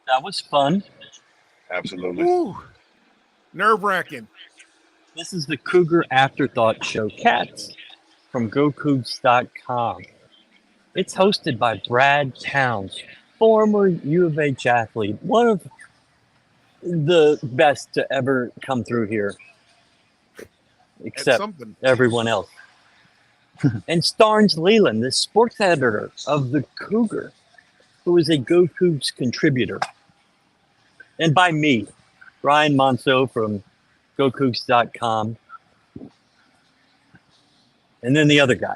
That was fun. Absolutely. Woo, nerve-wracking. This is the Cougar After Thoughts Show. Cats from GoCougs.com. It's hosted by Brad Towns, former U of H athlete, one of the best to ever come through here, At except something. everyone else. And Starns Leland, the sports editor of the Cougar, who is a Go Cougs contributor. And by me, Ryan Monceau from GoCougs.com. And then the other guy.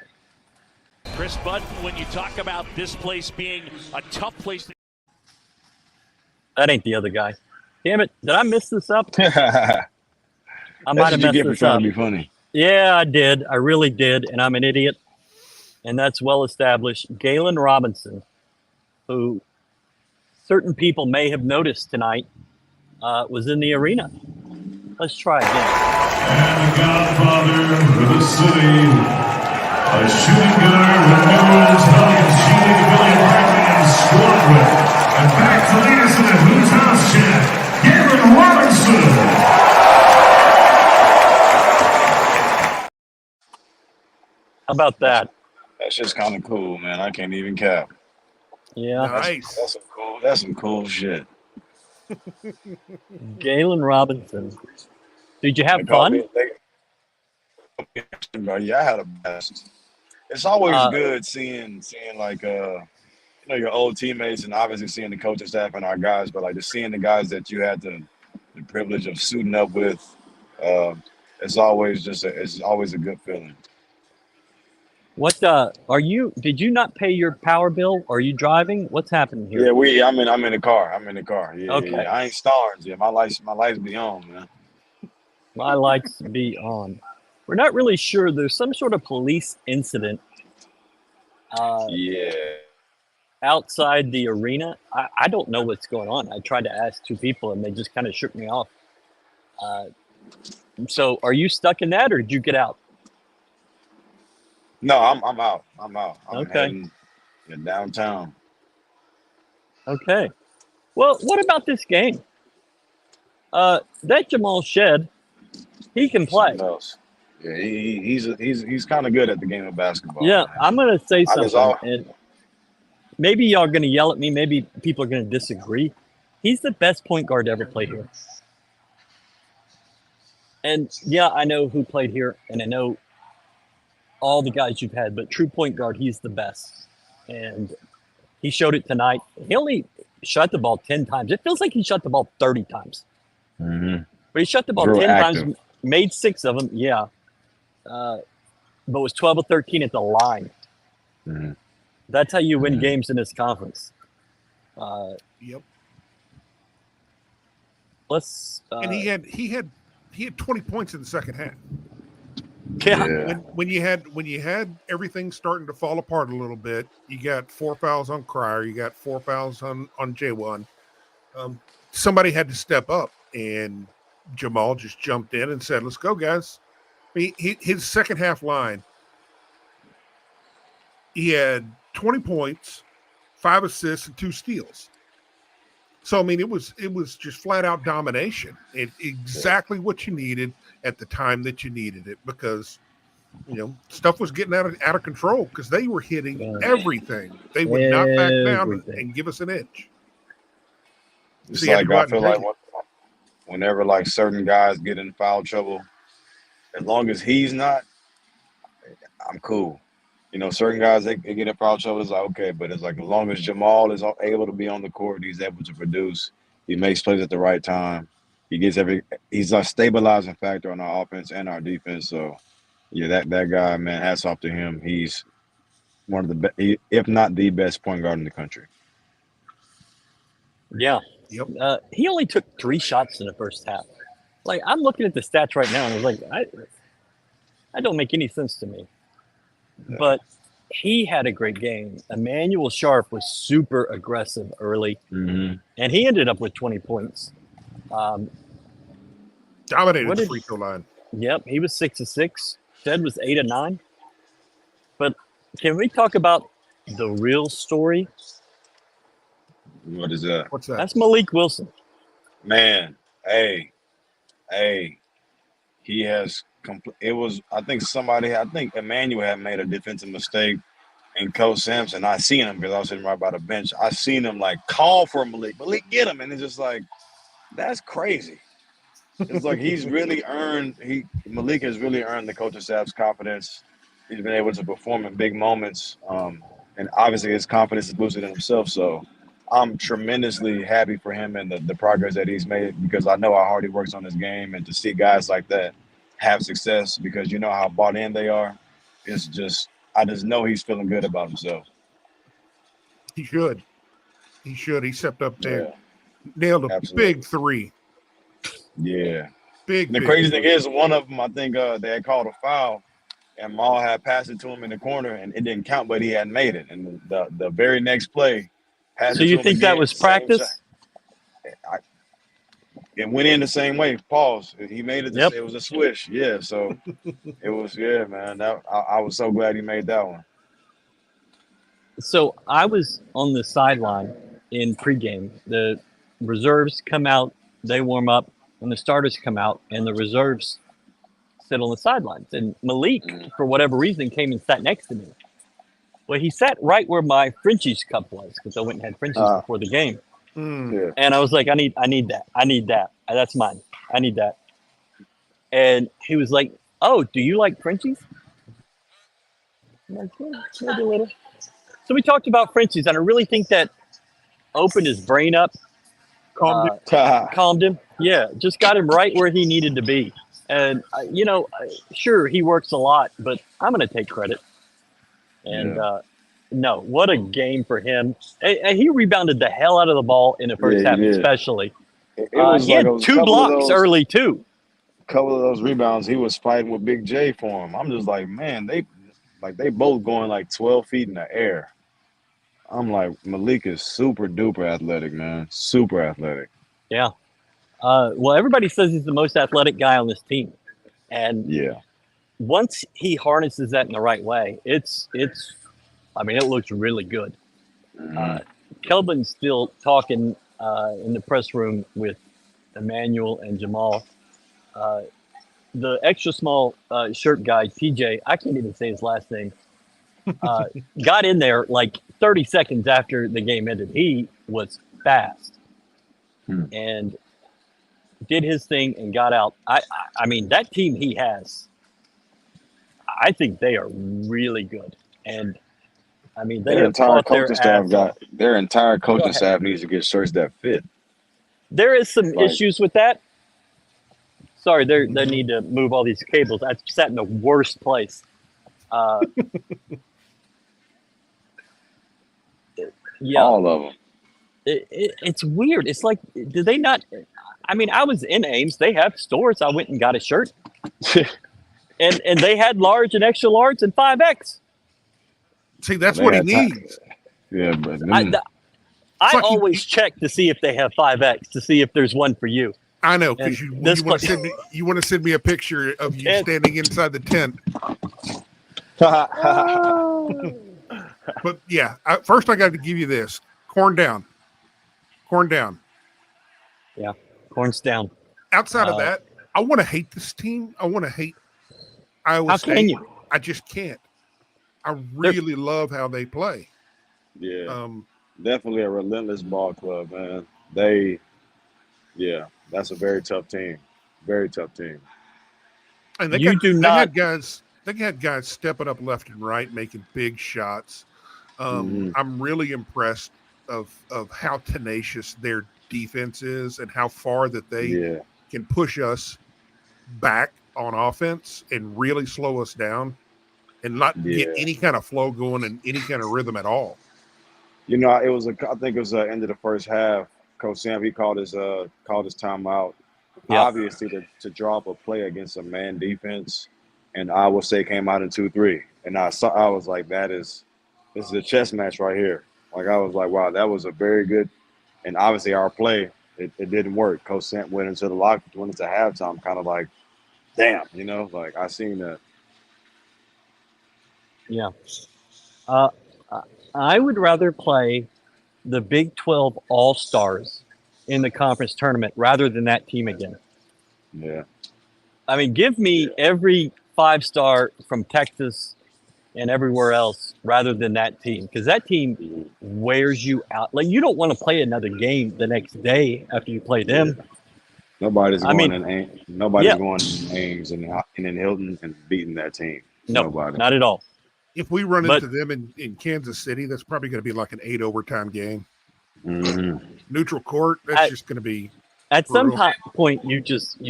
Chris Button, when you talk about this place being a tough place. That ain't the other guy. Damn it. Did I mess this up? I That's might what have you messed get for this trying up. to be funny. Yeah, I did. I really did. And I'm an idiot. And that's well established. Galen Robinson, who certain people may have noticed tonight, was in the arena. Let's try again. And the godfather of the city, a shooting guard with New Italian shooting ability practicing and scored with. And back to lead us in the Who's House Chat, Galen Robinson. How about that? That's just kind of cool, man. I can't even cap. Yeah. Nice. That's some cool shit. Galen Robinson. Did you have They call fun? me- Yeah, I had a blast. It's always good seeing like your old teammates and obviously seeing the coaching staff and our guys, but like just seeing the guys that you had the privilege of suiting up with. It's always a good feeling. What did you not pay your power bill? Are you driving? What's happening here? Yeah, I'm in the car. Yeah, Okay. yeah. I ain't Starns. Yeah, my lights be on, man. My lights be on. We're not really sure. There's some sort of police incident Yeah. outside the arena. I don't know what's going on. I tried to ask two people and they just kind of shook me off. So are you stuck in that or did you get out? No, I'm out. I'm Okay. heading downtown. Okay. Well, what about this game? That Jamal Shed, he can play. Something else. Yeah, he's kind of good at the game of basketball. Yeah, man. I'm gonna say I just something, and maybe y'all are gonna yell at me. Maybe people are gonna disagree. He's the best point guard to ever play here. And yeah, I know who played here, and I know all the guys you've had, but true point guard, he's the best. And he showed it tonight. He only shot the ball 10 times. It feels like he shot the ball 30 times. Mhm. But he shot the ball Real 10 active. times, made 6 of them, yeah. But was 12 or 13 at the line. Mhm. That's how you win Mhm. games in this conference. Yep. Let's. And he had 20 points in the second half. Yeah. When you had everything starting to fall apart a little bit, you got 4 fouls on Cryer, you got 4 fouls on J1. Somebody had to step up, and Jamal just jumped in and said, "Let's go, guys." His second half line, he had 20 points, 5 assists, and 2 steals. So I mean, it was just flat out domination. Exactly what you needed at the time that you needed it, because stuff was getting out of control because they were hitting everything. They would not back down and give us an inch. It's So you had to like go out I and feel take like it. whenever like certain guys get in foul trouble, as long as he's not, I'm cool. Certain guys they get in foul trouble. It's like okay, but it's like as long as Jamal is able to be on the court, he's able to produce. He makes plays at the right time. He's a stabilizing factor on our offense and our defense. So yeah, that guy, man, hats off to him. He's one of the best, if not the best point guard in the country. Yeah. Yep. He only took 3 shots in the first half. Like, I'm looking at the stats right now, and I was like, that don't make any sense to me. Yeah. But he had a great game. Emmanuel Sharp was super aggressive early, Mm-hmm. and he ended up with 20 points. Dominated What the did- free throw line. Yep, he was 6 of 6. Shed was 8 of 9. But can we talk about the real story? What is that? What's that? That's Malik Wilson. Man, hey, he has. It was. I think Emmanuel had made a defensive mistake, and Coach Sampson. I seen him because I was sitting right by the bench. I seen him like call for Malik. Malik, get him, and it's just like that's crazy. It's like Malik has really earned the coaching staff's confidence. He's been able to perform in big moments, and obviously his confidence is boosted in himself. So I'm tremendously happy for him and the progress that he's made, because I know how hard he works on his game, and to see guys like that have success because you know how bought in they are. I just know he's feeling good about himself. He should. He stepped up there, Yeah, nailed a absolutely. big three. Yeah. Big. And the crazy thing is, one of them, I think they had called a foul, and Maul had passed it to him in the corner, and it didn't count, but he hadn't made it. And the very next play, So you think that was practice? It went in the same way. Pause. He made it. Yep. It was a swish. Yeah. So it was. Yeah, man. I was so glad he made that one. So I was on the sideline in pregame. The reserves come out, they warm up, and the starters come out, and the reserves sit on the sidelines. And Malik, for whatever reason, came and sat next to me. Well, he sat right where my Frenchies cup was, because I went and had Frenchies before the game. Yeah. And I was like, I need that. That's mine. I need that. And he was like, oh, do you like Frenchies? I'm like, yeah, maybe a little. So we talked about Frenchies, and I really think that opened his brain up, calmed him. Yeah, just got him right where he needed to be. And, sure, he works a lot, but I'm going to take credit. And, no, what a game for him. And he rebounded the hell out of the ball in the first half, especially. He had 2 blocks early, too. A couple of those rebounds, he was fighting with Big J for him. I'm just like, man, they both going like 12 feet in the air. I'm like, Malik is super duper athletic, man. Super athletic. Yeah. Well, everybody says he's the most athletic guy on this team. And once he harnesses that in the right way, it looks really good. Kelvin's still talking in the press room with Emmanuel and Jamal. The extra small shirt guy, TJ, I can't even say his last name, got in there like 30 seconds after the game ended. He was fast and did his thing and got out. I mean, that team he has, I think they are really good. And I mean, their entire coaching staff needs to get shirts that fit. There is some issues with that. Sorry, they need to move all these cables. I sat in the worst place. Yeah, all of them. It's weird. It's like, do they not? I mean, I was in Ames. They have stores. I went and got a shirt, and they had large and extra large and 5X. See, that's what he needs. Yeah, but I always check to see if they have 5X to see if there's one for you. I know, because you want to send me a picture of you standing inside the tent. But yeah, first I got to give you this: corn down. Yeah, corn's down. Outside of that, I want to hate this team. I want to hate Iowa State. Can you? I just can't. I really love how they play. Yeah, definitely a relentless ball club, man. That's a very tough team. Very tough team. And they had guys stepping up left and right, making big shots. I'm really impressed of how tenacious their defense is and how far that they can push us back on offense and really slow us down and not get any kind of flow going and any kind of rhythm at all. You know, I think it was the end of the first half. Coach Sam, he called his timeout, obviously to draw up a play against a man defense, and Iowa State came out in 2-3, and I was like, this is a chess match right here. Like, I was like, wow, that was a very good, and obviously our play, it didn't work. Coach Sam went into halftime, kind of like, damn, like I seen that. Yeah. I would rather play the Big 12 All-Stars in the conference tournament rather than that team again. Yeah. I mean, give me every 5-star from Texas and everywhere else rather than that team, because that team wears you out. Like, you don't want to play another game the next day after you play them. Nobody's going in Ames and in Hilton and beating that team. No, Nobody. not at all. If we run into them in Kansas City, that's probably going to be like an 8 overtime game. Mm-hmm. Neutral court, that's just going to be at brutal. some point. You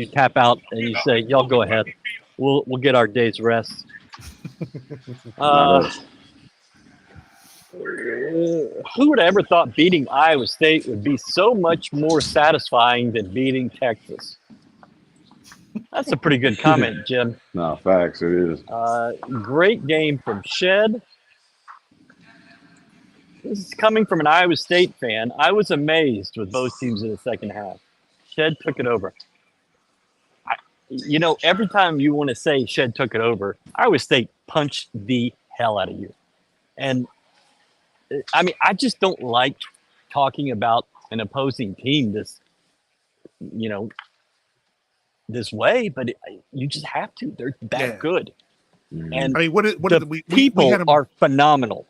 tap out and you say, "Y'all go ahead. We'll get our day's rest." Who would have ever thought beating Iowa State would be so much more satisfying than beating Texas? That's a pretty good comment, Jim. No, facts, it is. Great game from Shed. This is coming from an Iowa State fan. I was amazed with both teams in the second half. Shed took it over. Every time you want to say Shed took it over, Iowa State punched the hell out of you. And I mean, I just don't like talking about an opposing team this way, but you just have to. They're that good. And I mean, people are phenomenal.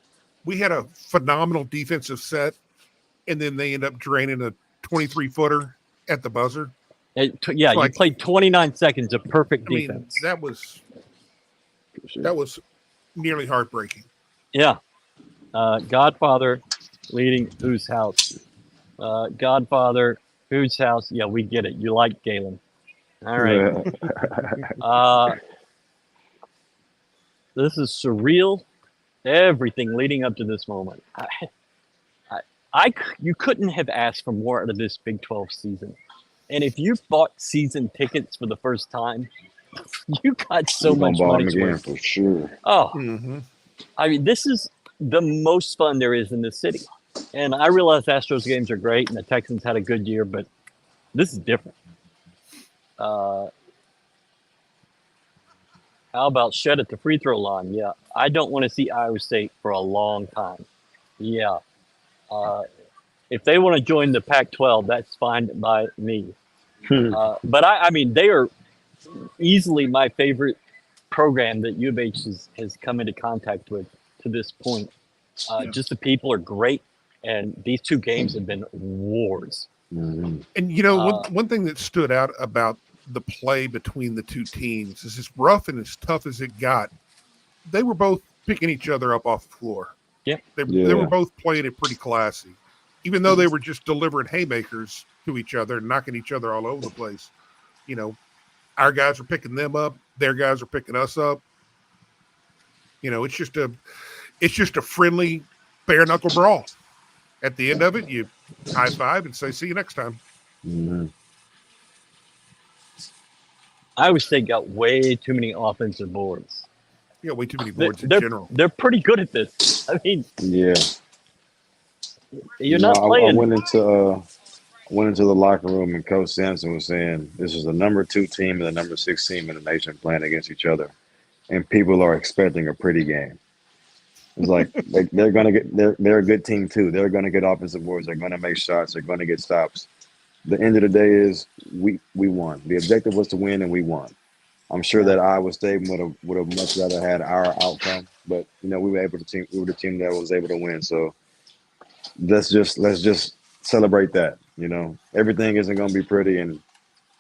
We had a phenomenal defensive set, and then they end up draining a 23-footer at the buzzer. You played 29 seconds of perfect defense. That was nearly heartbreaking. Yeah. Godfather leading whose house? Godfather, whose house? Yeah, we get it. You like Galen. All right. This is surreal. Everything leading up to this moment. You couldn't have asked for more out of this Big 12 season. And if you bought season tickets for the first time, you got so much money again for sure. Oh, I mean, this is the most fun there is in this city. And I realize Astros games are great and the Texans had a good year, but this is different. How about Shed at the free throw line? Yeah, I don't want to see Iowa State for a long time. Yeah. If they want to join the Pac-12, that's fine by me. But I mean, they are easily my favorite program that U of H has come into contact with to this point. Just the people are great, and these two games have been wars. And one thing that stood out about the play between the two teams is as rough and as tough as it got, they were both picking each other up off the floor. Yeah. They were both playing it pretty classy, even though they were just delivering haymakers to each other and knocking each other all over the place. Our guys are picking them up, their guys are picking us up. It's just a friendly bare knuckle brawl. At the end of it, you high five and say, "See you next time." Mm-hmm. Iowa State got way too many offensive boards. Yeah, way too many boards in general. They're pretty good at this. I mean, yeah, you're not playing. I went into the locker room and Coach Sampson was saying this is the number 2 team and the number 6 team in the nation playing against each other, and people are expecting a pretty game. It's like they're gonna get they're a good team too. They're gonna get offensive boards. They're gonna make shots. They're gonna get stops. The end of the day is we won. The objective was to win, and we won. I'm sure that Iowa State would have much rather had our outcome, but we were the team that was able to win. So let's just celebrate that. Everything isn't going to be pretty, and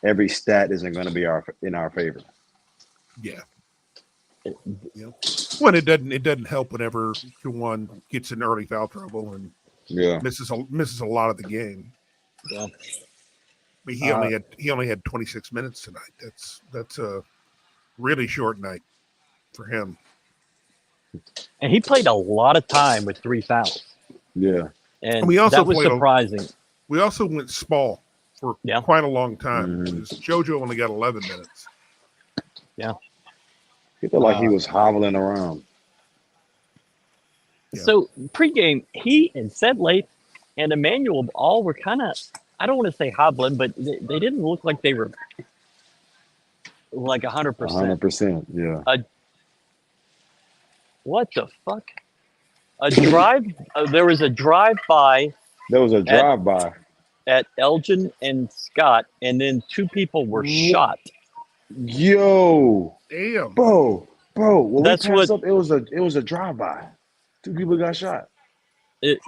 every stat isn't going to be in our favor. Yeah. When it doesn't help whenever one gets in early foul trouble and misses a lot of the game. Yeah. But he only had 26 minutes tonight. That's a really short night for him. And he played a lot of time with 3 fouls. Yeah. And we also that was surprising. We also went small for quite a long time. JoJo only got 11 minutes. Yeah. He felt like he was hobbling around. Yeah. So pregame, he and Sedley and Emmanuel all were kind of, I don't want to say hobbling, but they didn't look like they were like 100%. 100%, yeah. What the fuck? There was a drive-by There was a drive-by. At Elgin and Scott, and then 2 people were shot. Yo, Damn. bro. When That's we passed what- up, it was a drive-by. 2 people got shot.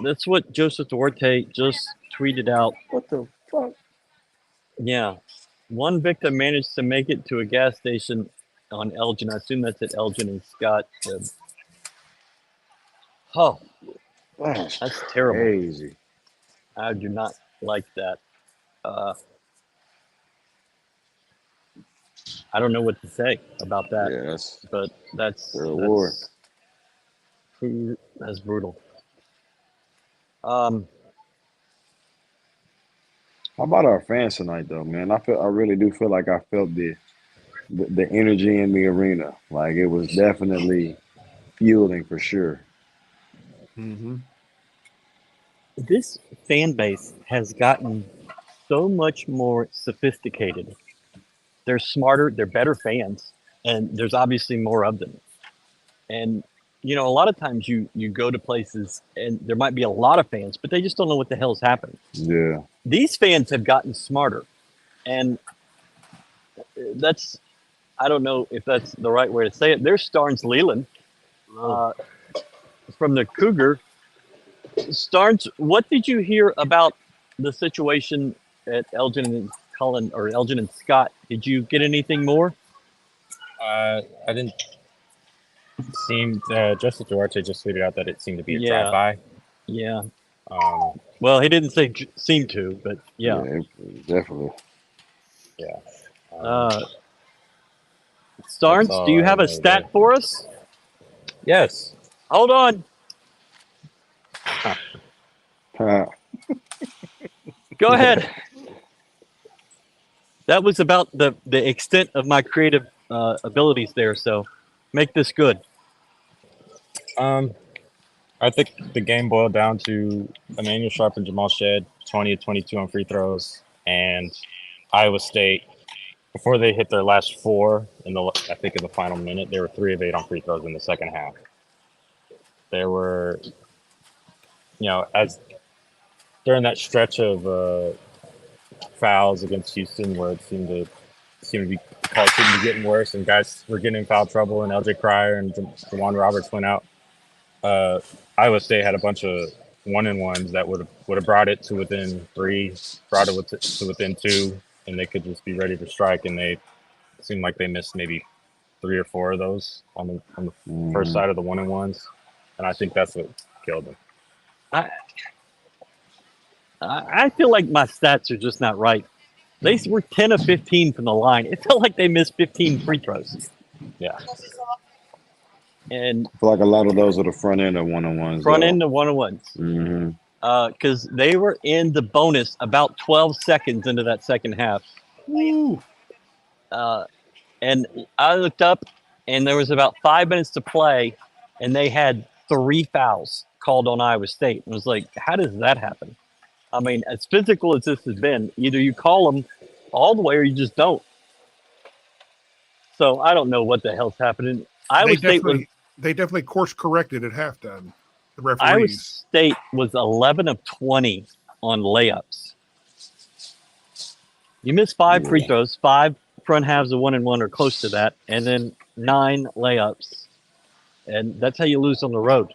That's what Joseph Duarte just tweeted out. What the fuck? Yeah. 1 victim managed to make it to a gas station on Elgin. I assume that's at Elgin and Scott. Oh, That's terrible. crazy. I do not like that. I don't know what to say about that, Yeah, that's but that's Third war. that's brutal. How about our fans tonight, though, man? I really do feel like I felt the energy in the arena. Like it was definitely fueling for sure. Mm-hmm. This fan base has gotten so much more sophisticated. They're smarter, they're better fans, and there's obviously more of them. And a lot of times you go to places and there might be a lot of fans, but they just don't know what the hell's happening. Yeah. These fans have gotten smarter, and I don't know if that's the right way to say it. There's Starns Leland from the Cougar. Starns, what did you hear about the situation at Elgin and Cullen, or Elgin and Scott? Did you get anything more? I didn't seem. Joseph Duarte just tweeted out that it seemed to be a Yeah. drive-by. Yeah. Um, Well, he didn't say seem to, but yeah. Definitely. yeah. Starns, That's all do you I have a know stat there. for us? Yes. Hold on. Go ahead. That was about the extent of my creative abilities there, so make this good. I think the game boiled down to Emmanuel Sharp and Jamal Shed, 20 of 22 on free throws, and Iowa State, before they hit their last 4 in the final minute, they were 3 of 8 on free throws in the second half. There were, as during that stretch of fouls against Houston, where it seemed to be calls seemed to be getting worse, and guys were getting in foul trouble, and LJ Cryer and Jawan Roberts went out. Iowa State had a bunch of 1-and-1s that would have brought it to within 3, brought it to within 2, and they could just be ready to strike. And they seemed like they missed maybe 3 or 4 of those on the first side of the 1-and-1s, and I think that's what killed them. I feel like my stats are just not right. They were 10 of 15 from the line. It felt like they missed 15 free throws. Yeah. And I feel like a lot of those are the front end of 1-on-1s. front end of 1-on-1s. Mm-hmm. Because they were in the bonus about 12 seconds into that second half. Woo. And I looked up, and there was about 5 minutes to play, and they had 3 fouls called on Iowa State. It was like, how does that happen? I mean, as physical as this has been, either you call them all the way or you just don't. So I don't know what the hell's happening. Iowa They definitely course corrected at halftime. The Iowa referees. State was 11 of 20 on layups. You missed 5 free throws, 5 front halves of 1-and-1 or close to that, and then 9 layups. And that's how you lose on the road.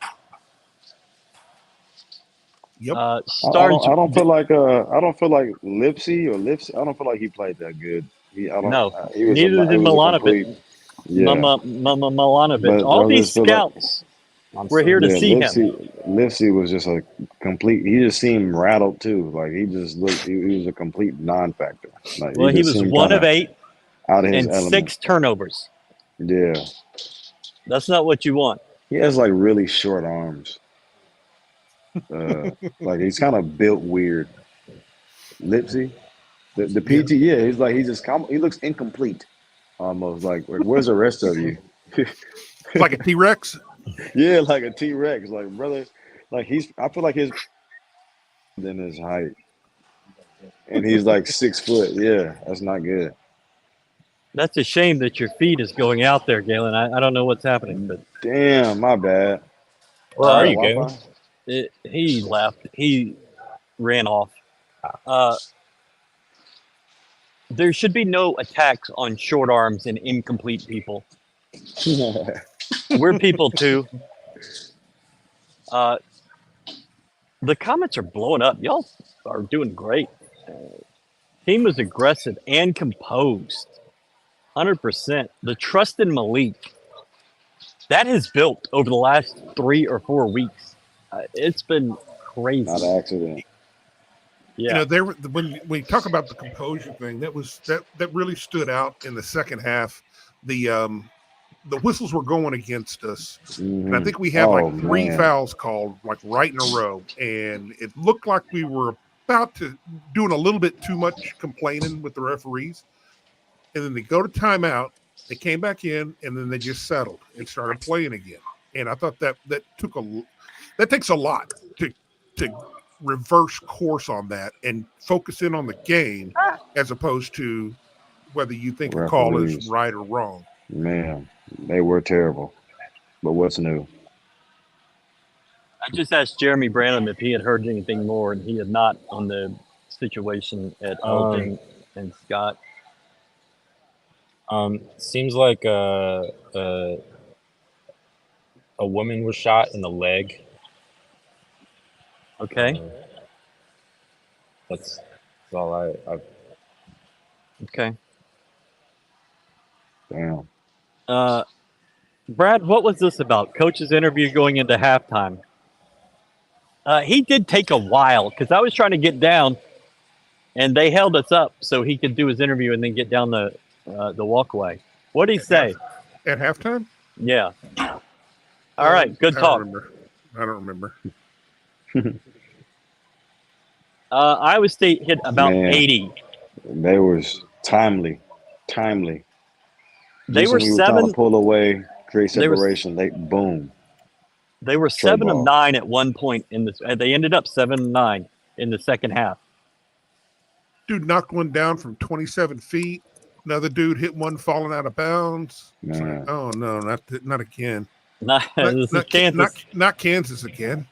Yep. Starns, I don't feel like Lipsy. I don't feel like he played that good. No, he was neither did Milanovic. Yeah. Milanovic. But All I these just feel like- scouts were here to see him. Lipsy was just a complete. He just seemed rattled too. Like he just looked. He was a complete non-factor. Like, Well, he was 1 of 8 out of his and element. 6 turnovers. Yeah, That's not what you want. he has like really short arms. Like he's kind of built weird. Lipsy, the PT, he looks incomplete, almost like where's the rest of you? Like a T-Rex. Yeah, like a T-Rex, like brother, like I feel like his than his height, and he's like 6 foot. Yeah, that's not good. That's a shame that your feed is going out there, Galen. I don't know what's happening, but Damn, my bad. Where are you, Wi-Fi? Galen? he left. He ran off. There should be no attacks on short arms and incomplete people. We're people too. The comments are blowing up. Y'all are doing great. Team was aggressive and composed. 100%. The trust in Malik, that has built over the last 3 or 4 weeks. It's been crazy. Not an accident. Yeah. You know, when we talk about the composure thing, that really stood out in the second half. The whistles were going against us, and I think we had like 3 fouls called like right in a row, and it looked like we were about to doing a little bit too much complaining with the referees. And then they go to timeout, they came back in, and then they just settled and started playing again. And I thought that takes a lot to reverse course on that and focus in on the game as opposed to whether you think a call is right or wrong. Man, they were terrible. But what's new? I just asked Jeremy Branham if he had heard anything more, and he had not on the situation at Elgin and Scott. Seems like a woman was shot in the leg. Okay. That's all I've. Okay. Damn. Brad, what was this about? Coach's interview going into halftime. He did take a while because I was trying to get down, and they held us up so he could do his interview and then get down the walkway. What did he say? At halftime? Yeah. All right. Good talk. I don't remember. Iowa State hit about 80. They was timely. They were trying 7. to pull away, create separation. Boom. They were 7 of 9 at one point in this. They ended up 7 of 9 in the second half. Dude knocked one down from 27 feet. Another dude hit one falling out of bounds. Man. Oh no, not again. Not Kansas. Not Kansas again.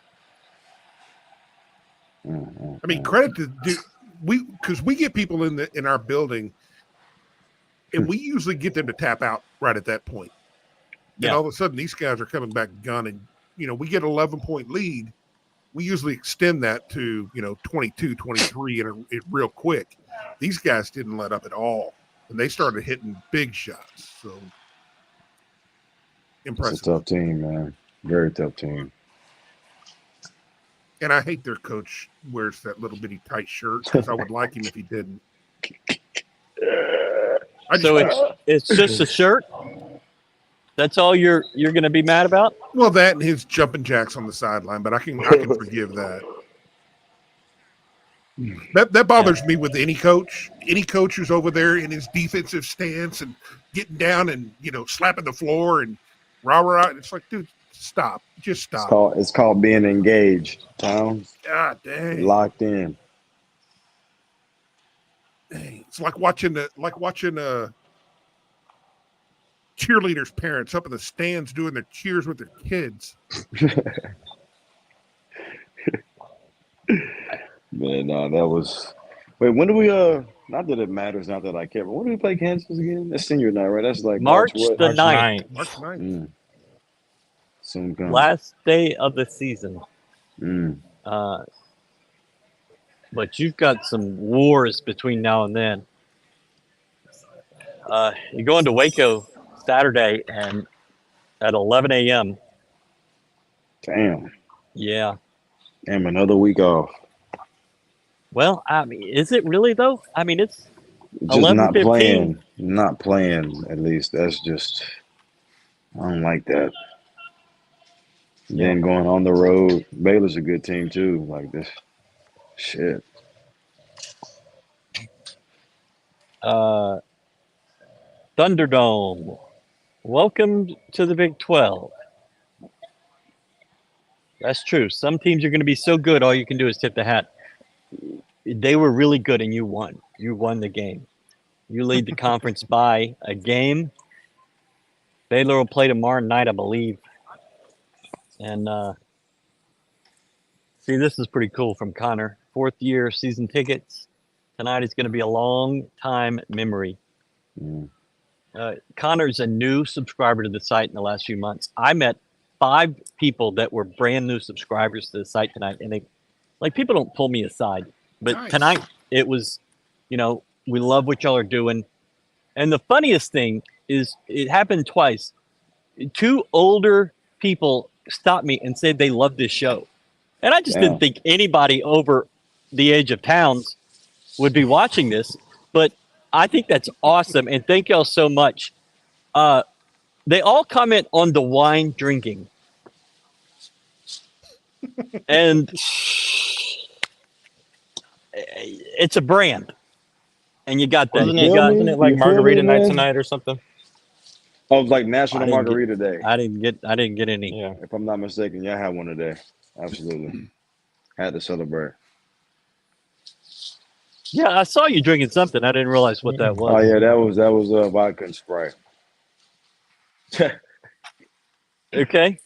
I mean, credit to because we get people in our building, and we usually get them to tap out right at that point. Yeah. And all of a sudden, these guys are coming back gunning. You know, we get an 11-point lead. We usually extend that to 22, 23, and real quick. These guys didn't let up at all, and they started hitting big shots. So impressive. It's a tough team, man. Very tough team. And I hate their coach wears that little bitty tight shirt because I would like him if he didn't. It's just a shirt? That's all you're going to be mad about? Well, that and his jumping jacks on the sideline, but I can forgive that. That bothers me with any coach. Any coach who's over there in his defensive stance and getting down and slapping the floor and rah. It's like, dude, stop. Just stop. It's called being engaged, Towns. God dang. Locked in. Dang. It's like watching cheerleaders' parents up in the stands doing their cheers with their kids. Man, no, that was. Wait, when do we? Not that it matters, not that I care, but when do we play Kansas again? That's senior night, right? That's like March the 9th. March 9th. Soon comes. Last day of the season. But you've got some wars between now and then. You're going to Waco Saturday and at 11 a.m. Damn. Yeah. Damn, another week off. Well, I mean, is it really though? I mean, it's just 11:15. Not playing. At least that's just. I don't like that. Then going on the road, Baylor's a good team too. Like this, shit. Thunderdome. Welcome to the Big 12. That's true. Some teams are going to be so good, all you can do is tip the hat. They were really good, and you won. You won the game. You lead the conference by a game. Baylor will play tomorrow night, I believe. And see, this is pretty cool from Connor. 4th year season tickets. Tonight is going to be a long time memory. Connor's a new subscriber to the site in the last few months. I met 5 people that were brand new subscribers to the site tonight, and they, like, people don't pull me aside, but Nice. tonight it was, we love what y'all are doing. And the funniest thing is it happened twice. 2 older people stopped me and said they loved this show. And I just didn't think anybody over the age of Towns would be watching this, but I think that's awesome. And thank y'all so much. They all comment on the wine drinking. And it's a brand. And you got that. Wasn't it like You feel margarita me, night man? tonight or something? Oh, it was like National I didn't Margarita Day. I didn't get any. Yeah. If I'm not mistaken, y'all had one today. Absolutely. Had to celebrate. Yeah, I saw you drinking something. I didn't realize what that was. Oh yeah, that was vodka and Sprite. Okay.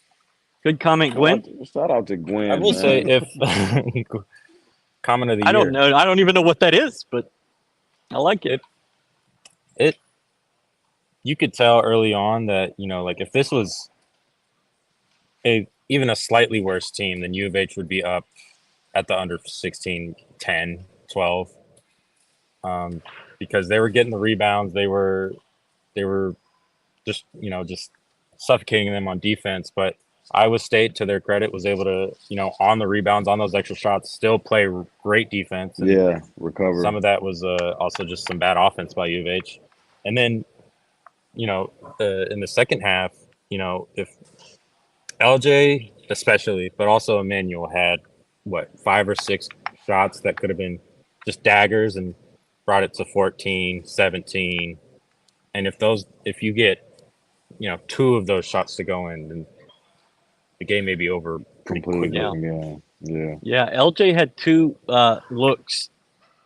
Good comment, Gwen. Shout out to Gwen. I will man. say, if comment of the year. I don't know. I don't even know what that is, but I like it. You could tell early on that, like if this was even a slightly worse team, then U of H would be up at the under 16, 10, 12. Because they were getting the rebounds. They were just suffocating them on defense. But Iowa State, to their credit, was able to, on the rebounds, on those extra shots, still play great defense. And recover. some of that was also just some bad offense by U of H. And then, in the second half, if LJ especially, but also Emmanuel had 5 or 6 shots that could have been just daggers and brought it to 14, 17. And if you get, 2 of those shots to go in, then the game may be over pretty Completely. quickly. Yeah, LJ had 2 looks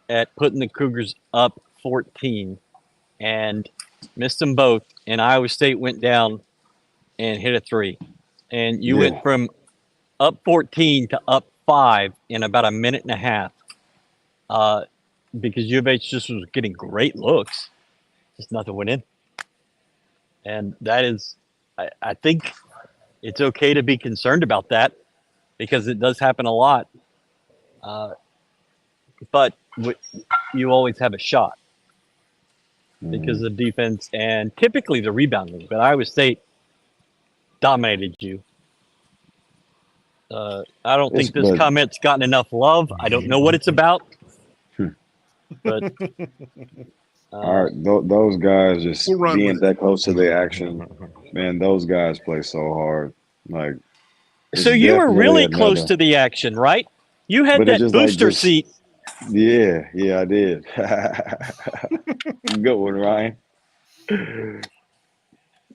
at putting the Cougars up 14 and missed them both. And Iowa State went down and hit a 3. And you went from up 14 to up 5 in about a minute and a half. Because U of H just was getting great looks. Just nothing went in. And that is, I think it's okay to be concerned about that because it does happen a lot. But you always have a shot because of the defense and typically the rebounding. But Iowa State dominated you. I don't think this comment's gotten enough love. I don't know what it's about. But all right, those guys just We'll being that close to the action, man. Those guys play so hard. Like, so you were really close to the action, right? You had that booster seat. Yeah, I did. Good one, Ryan.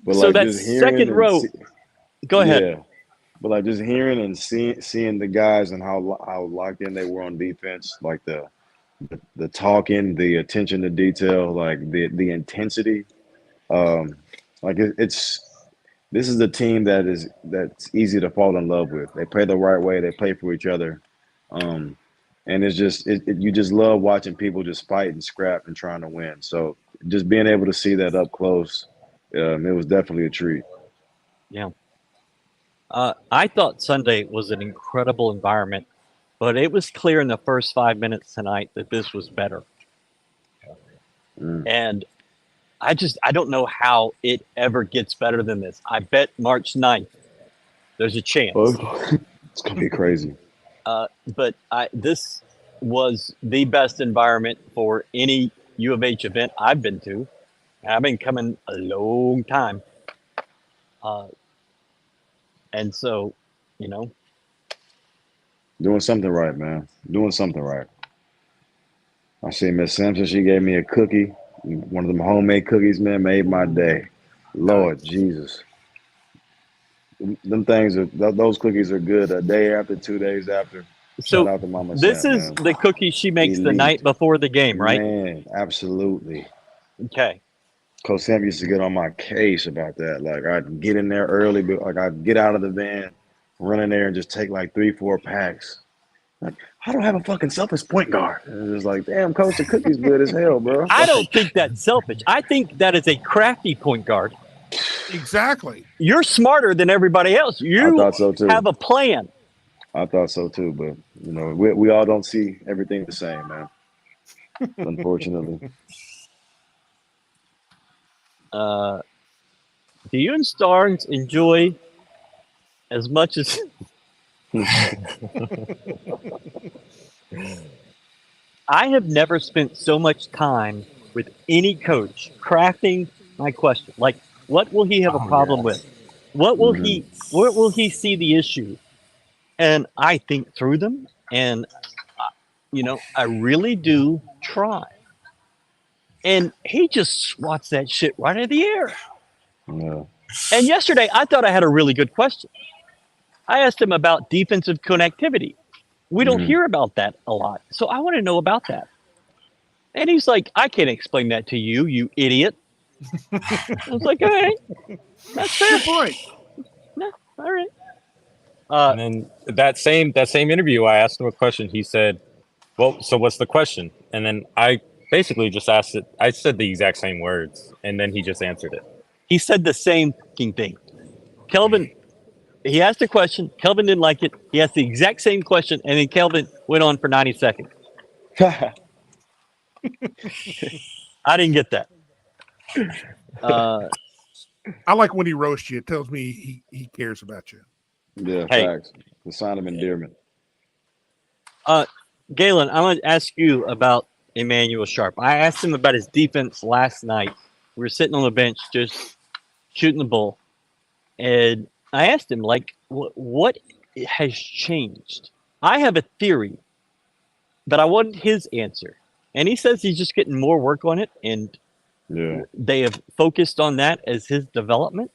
But so that second row. Go ahead. Yeah, but like just hearing and seeing the guys and how locked in they were on defense, like the talking, the attention to detail, like the intensity. Like this is a team that's easy to fall in love with. They play the right way. They play for each other. And it's just you just love watching people just fight and scrap and trying to win. So just being able to see that up close, it was definitely a treat. Yeah. I thought Sunday was an incredible environment, but it was clear in the first 5 minutes tonight that this was better. And I don't know how it ever gets better than this. I bet March 9th there's a chance. It's going to be crazy. But this was the best environment for any U of H event I've been to. I've been coming a long time. And so, doing something right, man. Doing something right. I see Miss Simpson. She gave me a cookie. One of them homemade cookies, man, made my day. Lord Jesus. Those cookies are good a day after, 2 days after. So shout out to Mama this Sam, is man. the cookie she makes the night before the game, right? Man, absolutely. Okay. Coach Sam used to get on my case about that. Like, I'd get in there early, but like I'd get out of the van, run in there and just take like 3-4 packs. Like, I don't have a fucking selfish point guard. And it's like, damn, coach, the cookie's good as hell, bro. I don't think that's selfish. I think that is a crafty point guard. Exactly. You're smarter than everybody else. I You thought so too. have a plan. I thought so too, but you know, we all don't see everything the same, man. Unfortunately. Do you and Starns enjoy as much as I have never spent so much time with any coach crafting my question. Like, what will he have a problem with? What will he see the issue? And I think through them, and I really do try. And he just swats that shit right out of the air. Yeah. And yesterday, I thought I had a really good question. I asked him about defensive connectivity. We don't hear about that a lot. So I want to know about that. And he's like, I can't explain that to you, you idiot. I was like, all right. That's fair point. No, all right. And then that same interview, I asked him a question. He said, well, so what's the question? And then I basically just asked it. I said the exact same words, and then he just answered it. He said the same fucking thing. Kelvin, he asked a question. Kelvin didn't like it. He asked the exact same question, and then Kelvin went on for 90 seconds. I didn't get that. I like when he roasts you. It tells me he cares about you. Yeah, Hey. facts. The sign of endearment. Galen, I want to ask you about Emmanuel Sharp. I asked him about his defense last night. We were sitting on the bench just shooting the bull. And I asked him, like, what has changed? I have a theory, but I wanted his answer. And he says he's just getting more work on it, and they have focused on that as his development.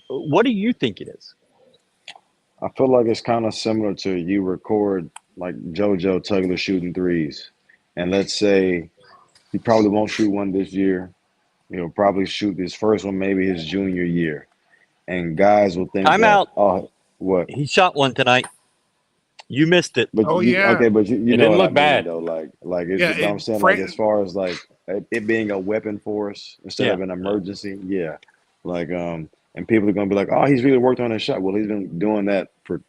What do you think it is? I feel like it's kind of similar to you record like JoJo Tugler shooting threes. And let's say he probably won't shoot one this year. He'll probably shoot his first one maybe his junior year. And guys will think I'm out. Oh, what? He shot one tonight. You missed it. But yeah. Okay, but you It know didn't what look I mean, bad. though. Like it's, Yeah, you know what I'm saying? Like as far as like it being a weapon for us instead of an emergency. Yeah. Like and people are gonna be like, oh, he's really worked on his shot. Well, he's been doing that for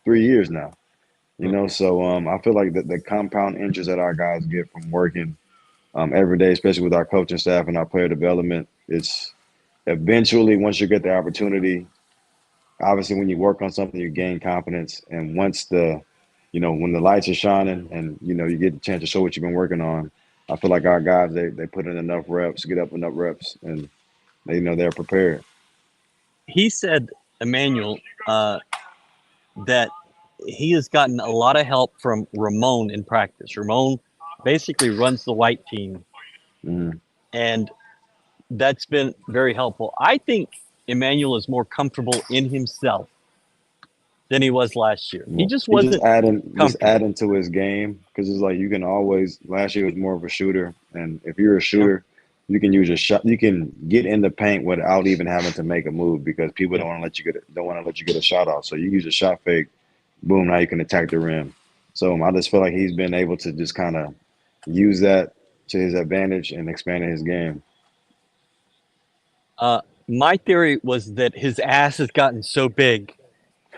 3 years now. You know, so I feel like the compound interest that our guys get from working every day, especially with our coaching staff and our player development, it's eventually once you get the opportunity, obviously when you work on something, you gain confidence. And once when the lights are shining and, you get the chance to show what you've been working on, I feel like our guys, they put in enough reps, get up enough reps, and they're prepared. He said, Emmanuel, that he has gotten a lot of help from Ramon in practice. Ramon basically runs the white team, and that's been very helpful. I think Emmanuel is more comfortable in himself than he was last year. He just wasn't adding to his game, because it's like you can always. Last year was more of a shooter, and if you're a shooter, you can use a shot. You can get in the paint without even having to make a move because people don't want to let you get a shot off. So you use a shot fake, boom, now you can attack the rim. So I just feel like he's been able to just kind of use that to his advantage and expanding his game. My theory was that his ass has gotten so big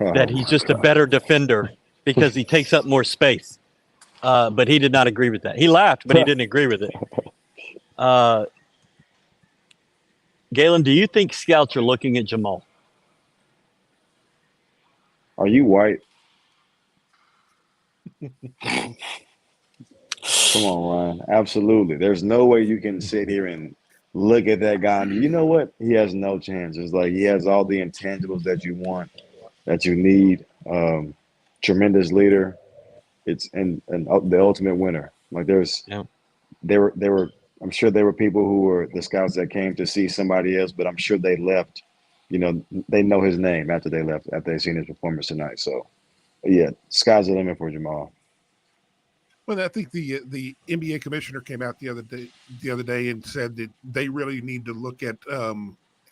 that he's just a better defender because he takes up more space. But he did not agree with that. He laughed, but he didn't agree with it. Galen, do you think scouts are looking at Jamal? Are you white? Come on, Ryan. Absolutely. There's no way you can sit here and look at that guy and you know what? He has no chance. It's like he has all the intangibles that you want, that you need. Tremendous leader. It's and the ultimate winner. Like there were I'm sure there were people who were the scouts that came to see somebody else, but I'm sure they left. They know his name after they left, after they seen his performance tonight. So, yeah, sky's the limit for Jamal. Well, I think the NBA commissioner came out the other day and said that they really need to look at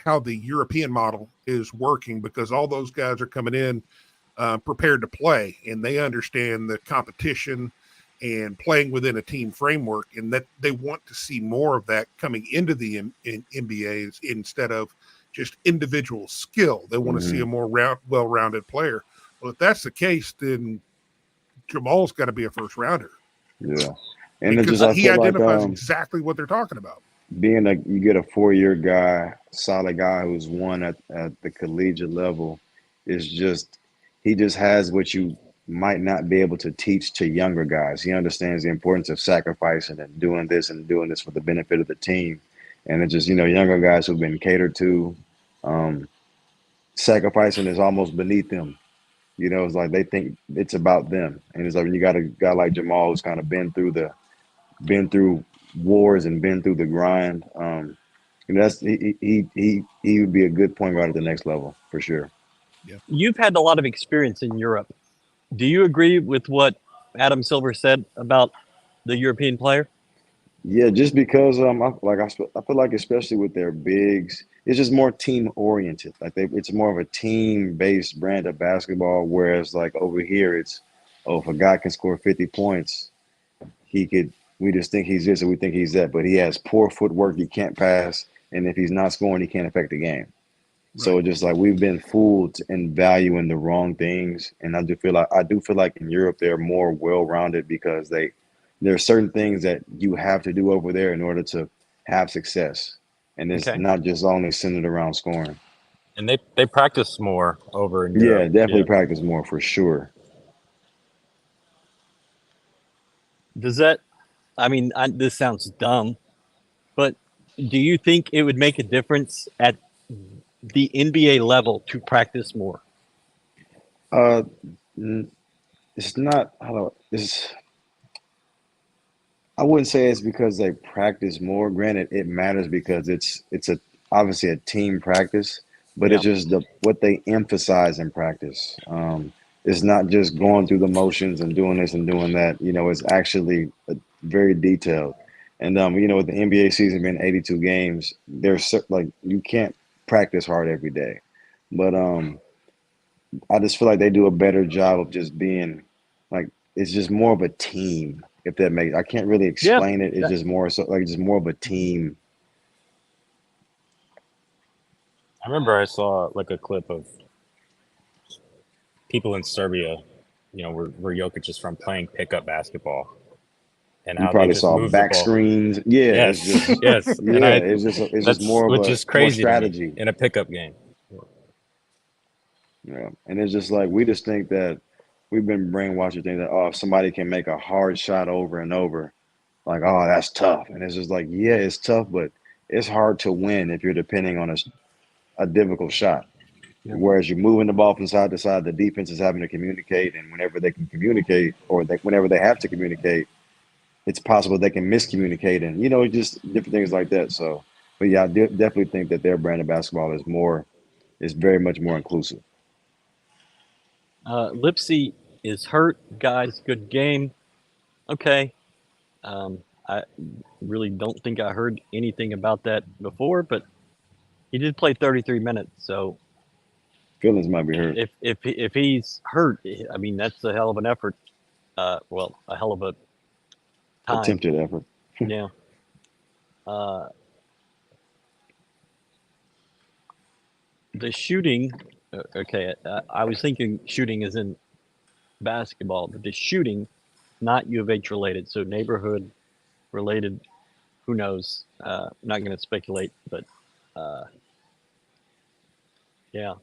how the European model is working, because all those guys are coming in prepared to play, and they understand the competition and playing within a team framework, and that they want to see more of that coming into the NBA instead of just individual skill. They want to see a more well-rounded player. Well, if that's the case, then Jamal's got to be a first rounder. Yeah. And because I he feel identifies like, exactly what they're talking about. being you get a 4-year guy, solid guy who's won at the collegiate level, is just, he just has what you might not be able to teach to younger guys. He understands the importance of sacrificing and doing this for the benefit of the team. And it's just, younger guys who've been catered to, sacrificing is almost beneath them. It's like they think it's about them. And it's like when you got a guy like Jamal who's kind of been through wars and been through the grind. That's he would be a good point guard at the next level for sure. Yeah. You've had a lot of experience in Europe. Do you agree with what Adam Silver said about the European player? Yeah, just because I feel like especially with their bigs, it's just more team oriented. Like it's more of a team based brand of basketball. Whereas like over here, it's, if a guy can score 50 points, we just think he's this and we think he's that. But he has poor footwork, he can't pass, and if he's not scoring, he can't affect the game. Right. So just like we've been fooled in valuing the wrong things, and I do feel like in Europe they're more well rounded because there are certain things that you have to do over there in order to have success. And it's not just only centered around scoring. And they practice more over in Europe. Yeah, definitely practice more for sure. Does that, this sounds dumb, but do you think it would make a difference at the NBA level to practice more? It's not, I wouldn't say it's because they practice more. Granted, it matters because it's obviously a team practice, but it's just what they emphasize in practice. It's not just going through the motions and doing this and doing that. It's actually very detailed. And with the NBA season being 82 games, there's like you can't practice hard every day. But I just feel like they do a better job of just being like, it's just more of a team. If that makes, I can't really explain it. It's just more of a team. I remember I saw like a clip of people in Serbia, where Jokic is from, playing pickup basketball, and you how probably they just saw move back the ball. screens. Yeah, Yes, yes. Yeah, it's just more of which is crazy more strategy in a pickup game. Yeah, and it's just like we just think that we've been brainwashed to think that if somebody can make a hard shot over and over, like that's tough, and it's just like it's tough, but it's hard to win if you're depending on a difficult shot. Yeah. Whereas you're moving the ball from side to side, the defense is having to communicate, and whenever they can communicate whenever they have to communicate, it's possible they can miscommunicate, and just different things like that. So, but yeah, I definitely think that their brand of basketball is very much more inclusive. Lipsy is hurt, guys. Good game. Okay. I really don't think I heard anything about that before, but he did play 33 minutes. So feelings might be hurt. If he's hurt, that's a hell of an effort. A hell of a time. Attempted effort. Yeah. The shooting. Okay, I was thinking shooting is in basketball, but the shooting, not U of H related, so neighborhood related, who knows? Not going to speculate, but yeah.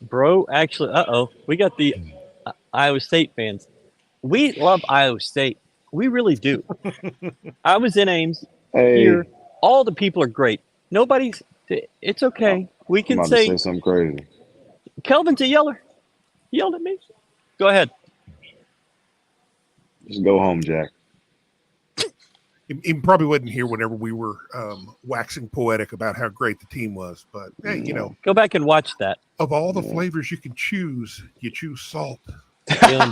Bro, actually, we got the Iowa State fans. We love Iowa State. We really do. I was in Ames here. All the people are great. Nobody's. It's okay. We can say something crazy. Kelvin's a yeller. He yelled at me. Go ahead. Just go home, Jack. He probably wasn't here whenever we were waxing poetic about how great the team was. But hey, go back and watch that. Of all the flavors you can choose, you choose salt. Galen,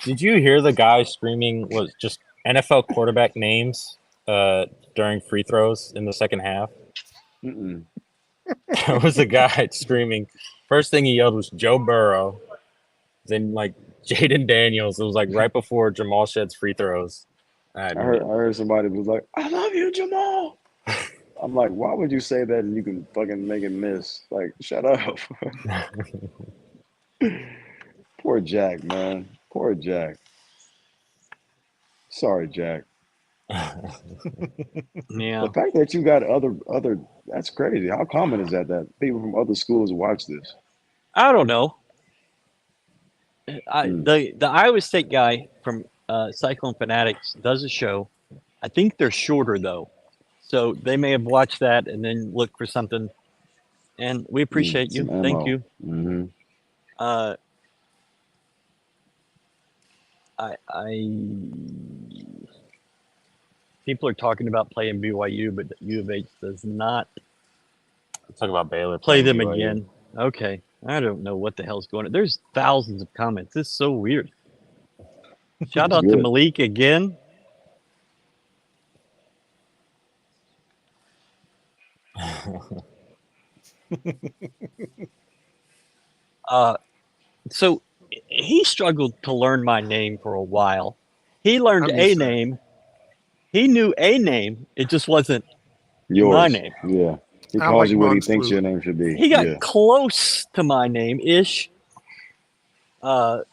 did you hear the guy screaming was just NFL quarterback names during free throws in the second half? Mm-mm. there was a guy screaming. First thing he yelled was Joe Burrow. Then like Jaden Daniels. It was like right before Jamal Shed's free throws. I heard somebody was like, "I love you, Jamal." I'm like, why would you say that and you can fucking make it miss? Like, shut up. Poor Jack, man. Poor Jack. Sorry, Jack. Yeah. The fact that you got other that's crazy. How common is that people from other schools watch this? I don't know. The Iowa State guy from Cyclone Fanatics does a show. I think they're shorter though, so they may have watched that and then looked for something. And we appreciate you. Some Thank ammo. you. Mm-hmm. People are talking about playing BYU, but U of H does not Talk about Baylor. play playing them BYU. again. Okay. I don't know what the hell's going on. There's thousands of comments. This is so weird. Shout out to good. Malik again. So he struggled to learn my name for a while. He learned I'm a just saying. name. He knew a name. It just wasn't Yours. my name. Yeah. He I calls like you what he Mon's thinks food. your name should be. He got Yeah. close to my name ish. But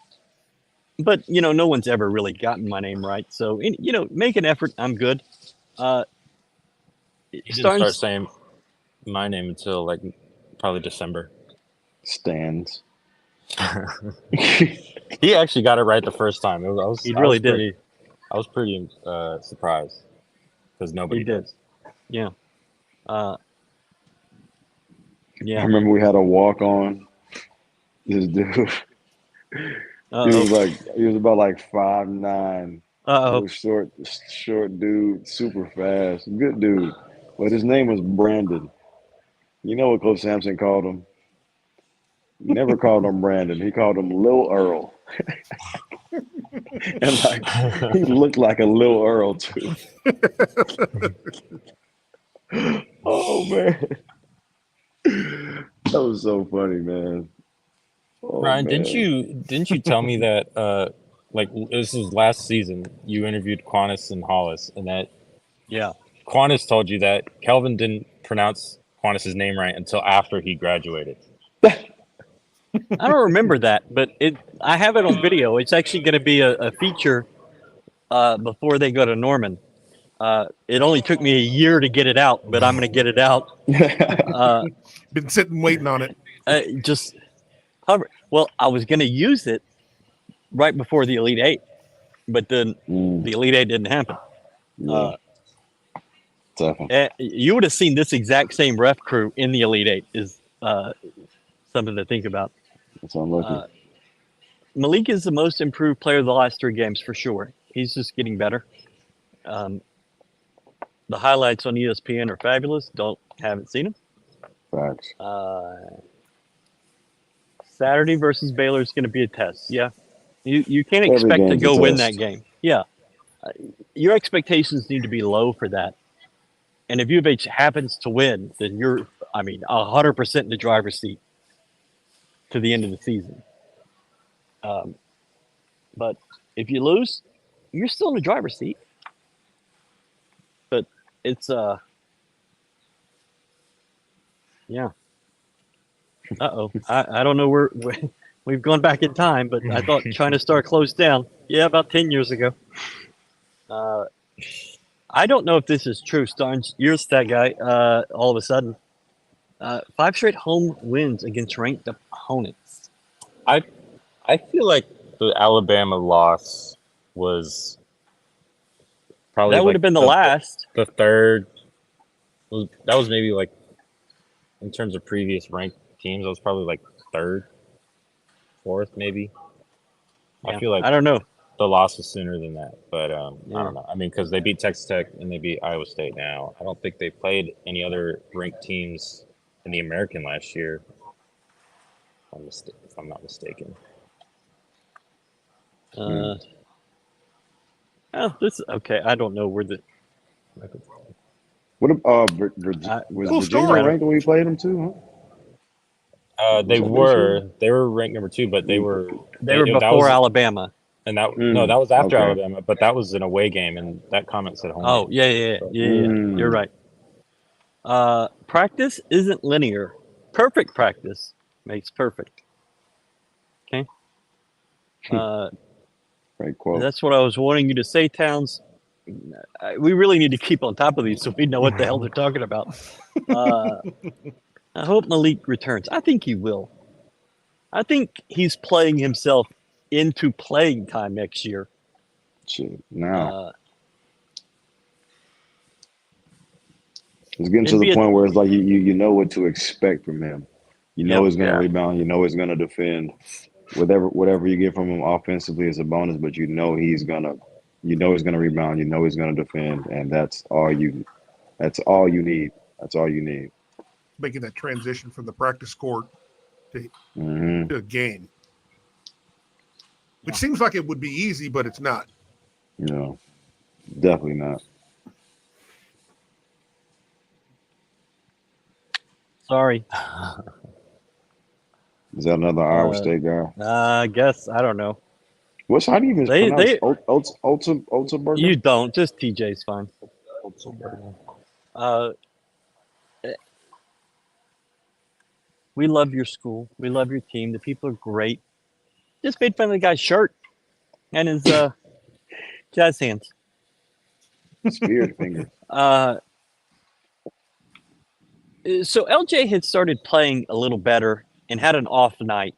no one's ever really gotten my name right. So make an effort. I'm good. He didn't start Starns, saying my name until like probably December. Stands. He actually got it right the first time. He really did. I was pretty surprised because nobody He did. does. Yeah. I Yeah. remember we had a walk on. This dude. He was about like 5'9". Uh-oh. Short dude, super fast, good dude. But his name was Brandon. You know what Coach Sampson called him? He never called him Brandon. He called him Lil Earl. And like he looked like a Lil Earl too. Oh man. That was so funny, man. Oh, Ryan, man. didn't you tell me that like this was last season you interviewed Quanis and Hollis and that Yeah. Quanis told you that Kelvin didn't pronounce Quanis's name right until after he graduated. I don't remember that, but I have it on video. It's actually going to be a feature before they go to Norman. It only took me a year to get it out, but I'm going to get it out. Been sitting waiting on it. Just hover. Well, I was going to use it right before the Elite Eight, but then the Elite Eight didn't happen. Yeah. Definitely. You would have seen this exact same ref crew in the Elite Eight. Is something to think about. That's unlucky. Malik is the most improved player of the last 3 games for sure. He's just getting better. The highlights on ESPN are fabulous. Haven't seen them. Facts. Saturday versus Baylor is going to be a test. Yeah, you can't Every expect to game's a go win that test. game. Yeah, your expectations need to be low for that. And if U of H happens to win, then you're, 100% in the driver's seat to the end of the season. But if you lose, you're still in the driver's seat. But it's yeah. I don't know where we've gone back in time, but I thought China Star closed down. Yeah, about 10 years ago. I don't know if this is true, Starns. You're a stat guy. All of a sudden, 5 straight home wins against ranked opponents. I feel like the Alabama loss was probably That would like have been the last. The third. That was maybe like in terms of previous ranked teams. That was probably like third, fourth, maybe. Yeah, I feel like I don't know. the loss was sooner than that, but I Yeah. don't know. I mean, because they beat Texas Tech and they beat Iowa State now. I don't think they played any other ranked teams in the American last year. If I'm not mistaken. This okay. I don't know where the. What was Cool Virginia story. ranked when we played them too? Huh? They were ranked number 2, but They were that before was, Alabama. and that no, that was after okay. Alabama, but that was an away game, and that comment said home. Oh, game. yeah. You're right. Practice isn't linear. Perfect practice makes perfect. Okay. Great quote. That's what I was wanting you to say, Towns. We really need to keep on top of these so we know what the hell they're talking about. I hope Malik returns. I think he will. I think he's playing himself into playing time next year. Shit, now it's getting to the point where it's like you know what to expect from him. You know he's gonna rebound. You know he's gonna defend. Whatever you get from him offensively is a bonus, but you know he's gonna rebound. You know he's gonna defend, and that's all you need. That's all you need. Making that transition from the practice court to a game, which seems like it would be easy, but it's not. No, definitely not. Sorry. Is that another Iowa State guy? I guess. I don't know. How do you even pronounce Otzelberger? You don't. Just TJ's fine. We love your school. We love your team. The people are great. Just made fun of the guy's shirt and his jazz hands. Spirit finger. So LJ had started playing a little better and had an off night.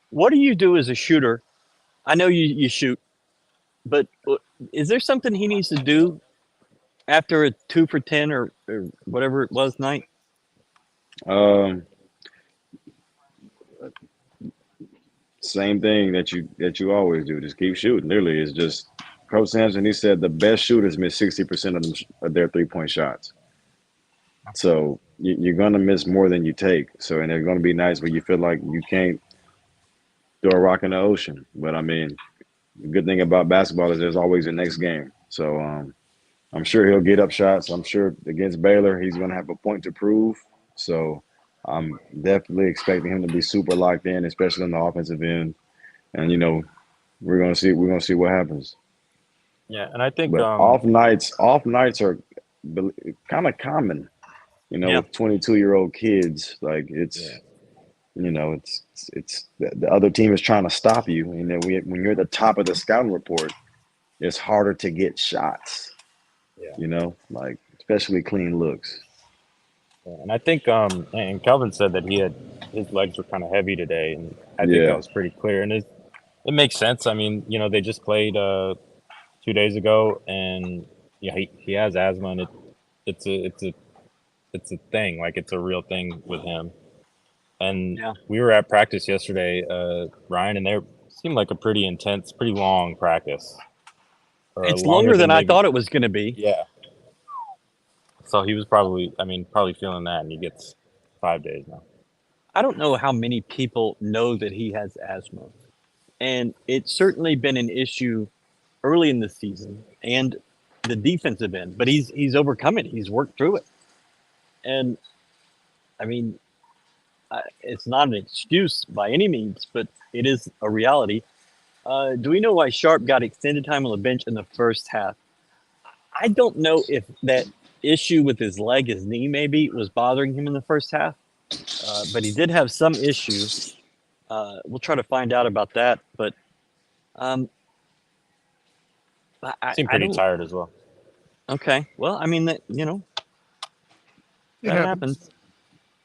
What do you do as a shooter? I know you shoot, but is there something he needs to do after a 2 for 10 or whatever it was night? Same thing that you always do. Just keep shooting. Literally, it's just Coach Sampson. He said the best shooters miss 60% of their 3-point shots. So you're gonna miss more than you take. So and it's gonna be nights where you feel like you can't throw a rock in the ocean. But I mean, the good thing about basketball is there's always a next game. So I'm sure he'll get up shots. I'm sure against Baylor he's gonna have a point to prove. So I'm definitely expecting him to be super locked in, especially on the offensive end. And we're gonna see what happens. Yeah, and I think but off nights are kind of common. With 22-year-old kids, like it's the other team is trying to stop you. And then when you're at the top of the scouting report, it's harder to get shots. Yeah. Like especially clean looks. Yeah, and I think and Kelvin said that his legs were kind of heavy today, and I think that was pretty clear. And it makes sense. I mean, they just played 2 days ago, and he has asthma, and it's a thing. Like it's a real thing with him. And we were at practice yesterday, Ryan, and there seemed like a pretty intense, pretty long practice. It's longer than I thought it was going to be. Yeah. So he was probably feeling that, and he gets 5 days now. I don't know how many people know that he has asthma. And it's certainly been an issue early in the season and the defensive end, but he's overcome it. He's worked through it. And I mean, it's not an excuse by any means, but it is a reality. Do we know why Sharp got extended time on the bench in the first half? I don't know if that issue with his leg, his knee maybe, was bothering him in the first half, but he did have some issues. We'll try to find out about that, but seemed pretty tired as well. Okay, well, I mean that that happens.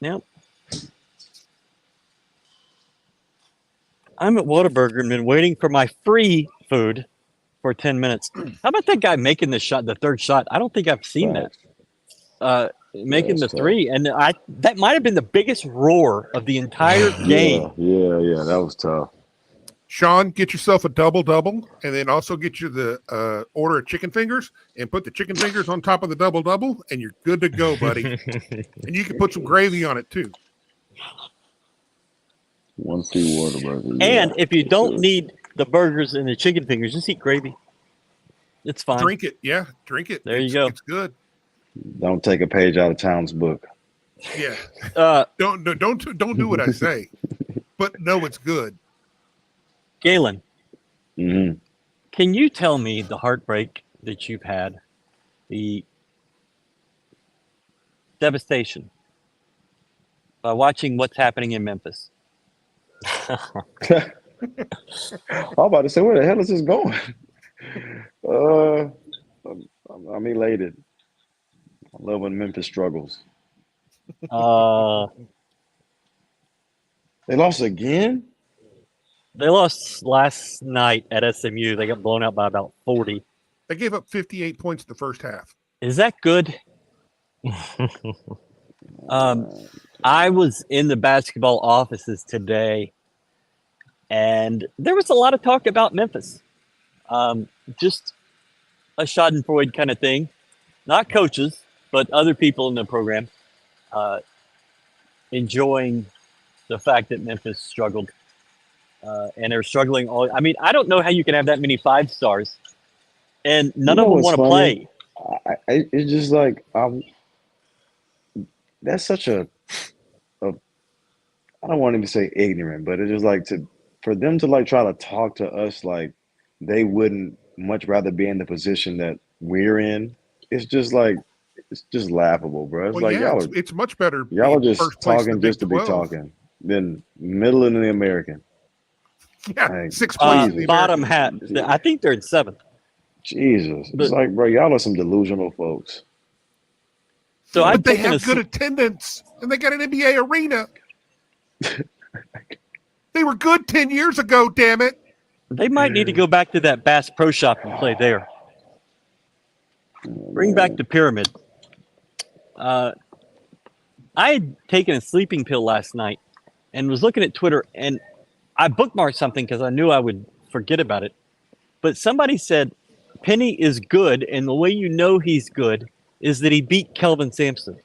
Yep. I'm at Whataburger and been waiting for my free food for 10 minutes. How about that guy making the third shot? I don't think I've seen that. Making the three, and that might have been the biggest roar of the entire game. Yeah, that was tough. Sean, get yourself a double-double, and then also get you the order of chicken fingers, and put the chicken fingers on top of the double-double, and you're good to go, buddy. And you can put some gravy on it, too. 1 free Whataburger. And if you don't need the burgers and the chicken fingers, just eat gravy. It's fine. Drink it. Yeah, drink it. There you go. It's good. Don't take a page out of Towns' book. Yeah. Uh, Don't do what I say. But no, it's good. Galen, Mm-hmm. can you tell me the heartbreak that you've had, the devastation by watching what's happening in Memphis? I'm about to say, where the hell is this going? I'm elated. I love when Memphis struggles. They lost again? They lost last night at SMU. They got blown out by about 40. They gave up 58 points the first half. Is that good? I was in the basketball offices today, and there was a lot of talk about Memphis. Just a schadenfreude kind of thing. Not coaches, but other people in the program enjoying the fact that Memphis struggled. And they're struggling all. I mean, I don't know how you can have that many 5 stars, and none of them want to play. It's just like that's such a I don't want him to say ignorant, but it's just like for them to like try to talk to us like they wouldn't much rather be in the position that we're in. It's just like it's just laughable, bro. It's like y'all it's much better. Y'all are just first place talking just to be 12. talking. Then middle of the American. Yeah, Like, 6th place in the bottom American. half. I think they're in 7th. Jesus. It's like, bro, y'all are some delusional folks. So But they have good attendance, and they got an NBA arena. They were good 10 years ago, damn it. They might need to go back to that Bass Pro Shop and play there. Bring back the pyramid. I had taken a sleeping pill last night and was looking at Twitter, and I bookmarked something because I knew I would forget about it. But somebody said Penny is good, and the way you know he's good is that he beat Kelvin Sampson.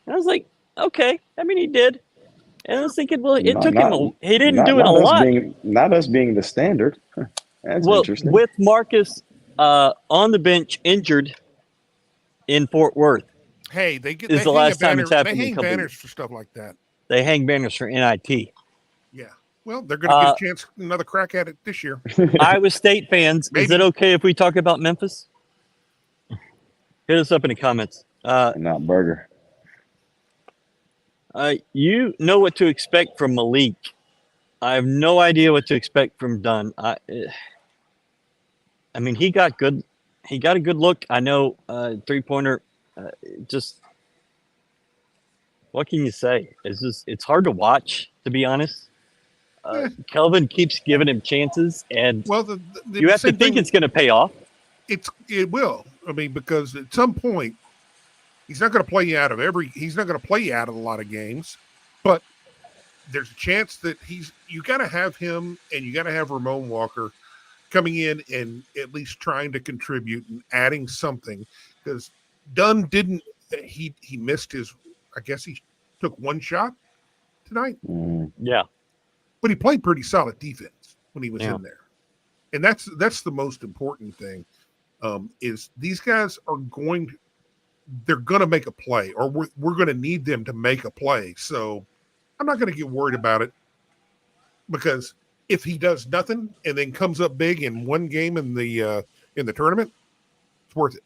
And I was like, okay. I mean, he did. And I was thinking, well, he didn't do it a lot. Not us being the standard. That's interesting. With Marcus on the bench injured in Fort Worth. Hey, they the last time it's happened. They hang banners for stuff like that. They hang banners for NIT. Yeah. Well, they're going to get a chance, another crack at it this year. Iowa State fans, is it okay if we talk about Memphis? Hit us up in the comments. Not Burger. You know what to expect from Malik. I have no idea what to expect from Dunn. I mean, he got good. He got a good look. I know 3-pointer. Just what can you say? It's hard to watch, to be honest. Kelvin keeps giving him chances, and you have to think it's going to pay off. It will. I mean, because at some point he's not going to play you out of he's not going to play you out of a lot of games, but there's a chance that you got to have him, and you got to have Ramon Walker coming in and at least trying to contribute and adding something, because Dunn didn't. He missed his. I guess he took 1 shot tonight. Yeah, but he played pretty solid defense when he was in there, and that's the most important thing. Is these guys are they're going to make a play, or we're going to need them to make a play. So I'm not going to get worried about it, because if he does nothing and then comes up big in one game in the tournament, it's worth it.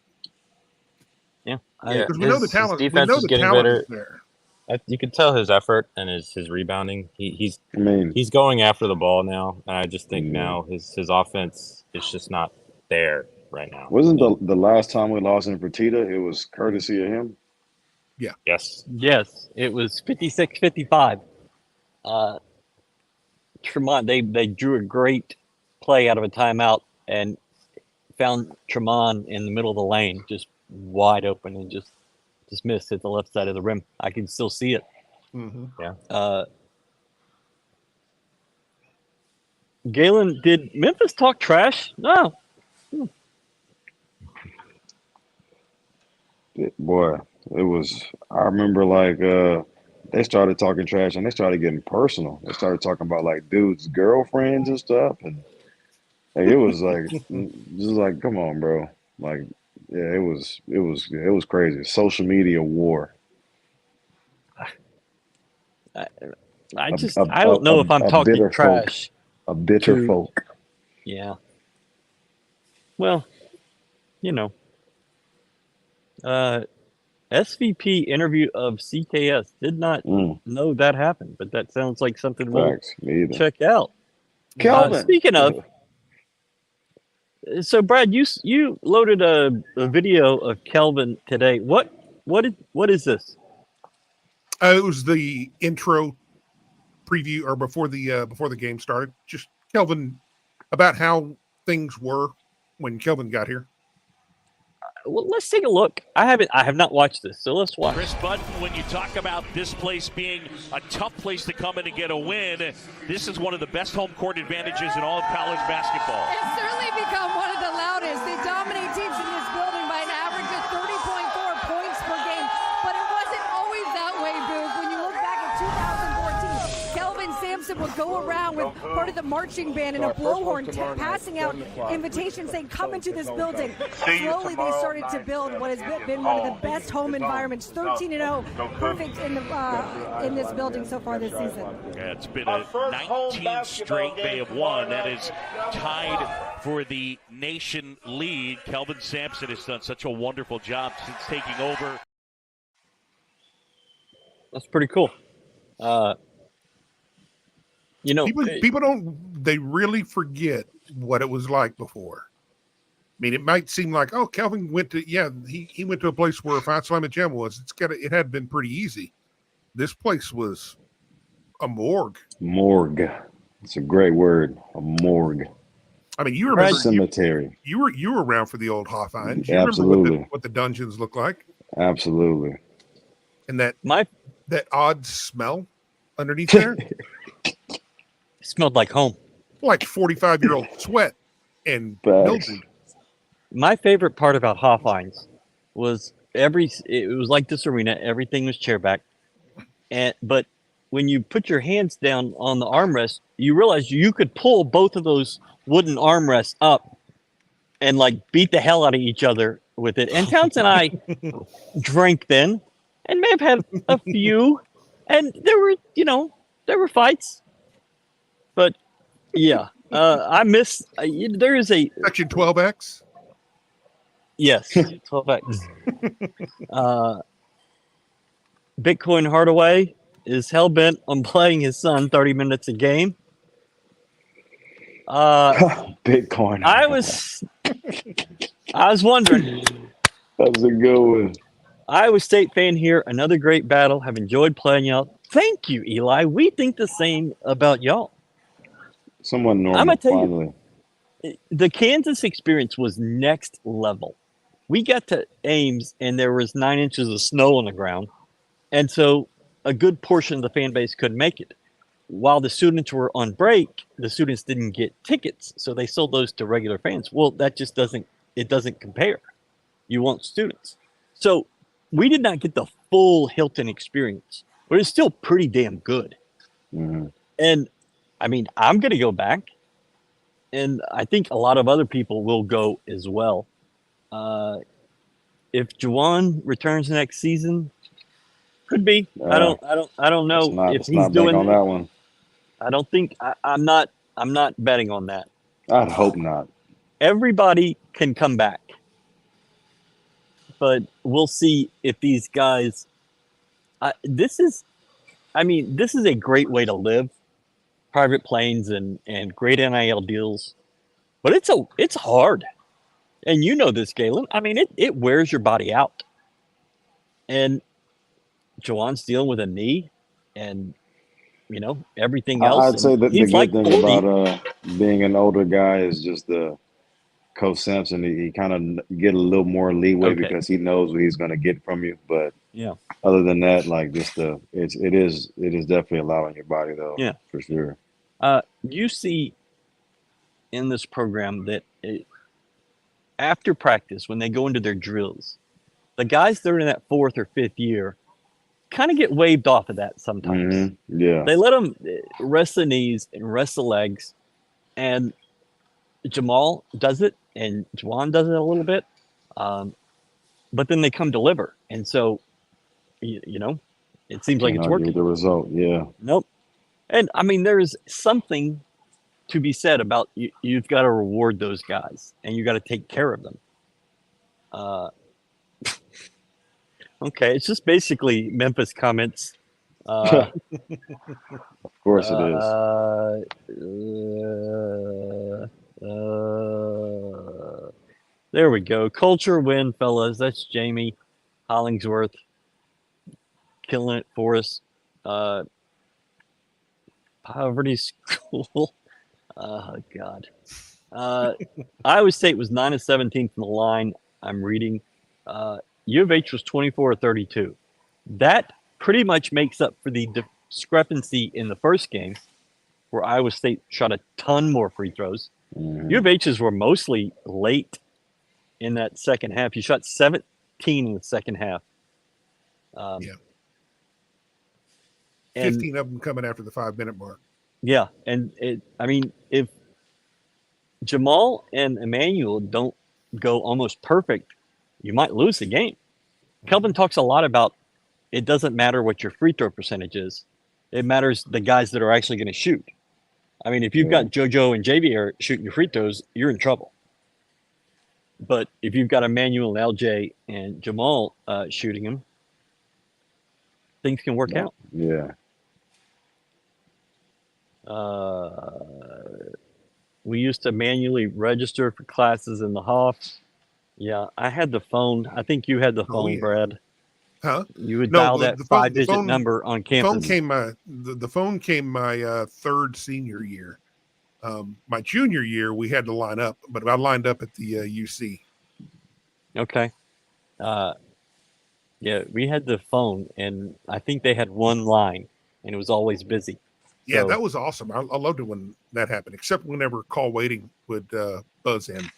Yeah, because we know the talent. Defense is getting better. There. You can tell his effort and his rebounding. He's going after the ball now, and I just think now his offense is just not there right now. Wasn't the last time we lost in Fertitta, it was courtesy of him? Yeah. Yes, it was 56-55. Tremont, they drew a great play out of a timeout and found Tremont in the middle of the lane, just wide open, and just missed at the left side of the rim. I can still see it. Yeah. Galen, did Memphis talk trash? No. Boy, it was. I remember like they started talking trash and they started getting personal. They started talking about like dudes' girlfriends and stuff, and like, it was like just like, come on, bro. Like, Yeah, it was crazy. Social media war. I A- just, a- I don't know if I'm a talking bitter folk. trash. A bitter to- folk. Yeah. Well, you know, SVP interview of CKS. Did not know that happened, but that sounds like something we'll Facts. Me either. check out. Kelvin. Speaking of, so Brad, you loaded a video of Kelvin today. What is this? It was the intro preview, or before the game started. Just Kelvin, about how things were when Kelvin got here. Well, let's take a look. I have not watched this, so let's watch. Chris Button, when you talk about this place being a tough place to come in and get a win, this is one of the best home court advantages in all of college basketball. It's certainly become one of the loudest. They dominate teams in this building by an average of 30.4 points per game, but it wasn't always that way, Booth. When you look back at 2014, Kelvin Sampson would go around with part of the marching band and a blowhorn passing out invitations saying, come into this building. Slowly they started to build what has been one of the best home environments, 13-0, perfect in this building so far this season. Yeah, it's been a 19 straight they have won. That is tied for the nation lead. Kelvin Sampson has done such a wonderful job since taking over. That's pretty cool. You know, People don't, they really forget what it was like before. I mean, it might seem like, oh, Kelvin went to, he went to a place where Fat Slam Jam was. It had been pretty easy. This place was a morgue. Morgue. It's a great word. A morgue. I mean, you remember cemetery. You were around for the old Hawthorns. You Absolutely. remember what the dungeons look like, Absolutely. and that odd smell underneath there, smelled like home. like 45-year-old sweat and mildew. My favorite part about Hawthorns was it was like this arena. Everything was chairback, but when you put your hands down on the armrest, you realize you could pull both of those wooden armrests up and like beat the hell out of each other with it. And Towns and I drank then and may have had a few, and there were fights, but yeah, I miss. There is a Section 12X. Yes, 12X. Bitcoin Hardaway is hell bent on playing his son 30 minutes a game. Bitcoin. I was wondering. That's a good one. Iowa State fan here. Another great battle. Have enjoyed playing y'all. Thank you, Eli. We think the same about y'all. Someone normal. I'm gonna tell finally. you, the Kansas experience was next level. We got to Ames and there was 9 inches of snow on the ground, and so a good portion of the fan base couldn't make it. While the students were on break, the students didn't get tickets, so they sold those to regular fans. Well, that just doesn't compare. You want students. So we did not get the full Hilton experience, but it's still pretty damn good. Mm-hmm. And I mean, I'm going to go back, and I think a lot of other people will go as well. If Juwan returns next season, could be. I don't know if he's doing on that one. I don't think I'm not betting on that. I'd hope not. Everybody can come back, but we'll see if these guys. This is a great way to live. Private planes and great NIL deals, but it's hard, and you know this, Galen. I mean, it wears your body out, and Juwan's dealing with a knee, and everything else. I'd say that the good thing about being an older guy is just the Coach Sampson. He kind of get a little more leeway because he knows what he's going to get from you. But yeah, other than that, like just it is definitely allowing your body though. Yeah, for sure. You see in this program that after practice, when they go into their drills, the guys that are in that 4th or 5th year kind of get waved off of that sometimes. Mm-hmm. Yeah. They let them rest the knees and rest the legs. And Jamal does it, and Juwan does it a little bit. But then they come deliver, and so you know, it seems like Can't it's argue working. with the result. Yeah. Nope. And I mean, there is something to be said about you've got to reward those guys, and you got to take care of them. Okay, it's just basically Memphis comments. Of course it is. There we go. Culture win, fellas. That's Jamie Hollingsworth killing it for us. Poverty school. Oh, God. Iowa State was 9 of 17 from the line. I'm reading. U of H was 24 of 32. That pretty much makes up for the discrepancy in the first game, where Iowa State shot a ton more free throws. U of H's were mostly late in that second half. You shot 17 in the second half. Yeah. And 15 of them coming after the 5-minute mark. yeah, and if Jamal and Emmanuel don't go almost perfect, you might lose the game. Kelvin talks a lot about it doesn't matter what your free throw percentage is. It matters the guys that are actually going to shoot. I mean, if you've got JoJo and JV are shooting your free throws, you're in trouble. But if you've got Emmanuel and LJ and Jamal shooting them, things can work out. Yeah. We used to manually register for classes in the Hoff. Yeah, I had the phone. I think you had the phone, yeah. Brad. Huh? You would No, dial the that phone- five-digit the phone- number on The campus. phone came my third senior year. My junior year, we had to line up, but I lined up at the UC. Okay. Yeah, we had the phone, and I think they had one line, and it was always busy. Yeah, So- that was awesome. I loved it when that happened, except whenever call waiting would buzz in.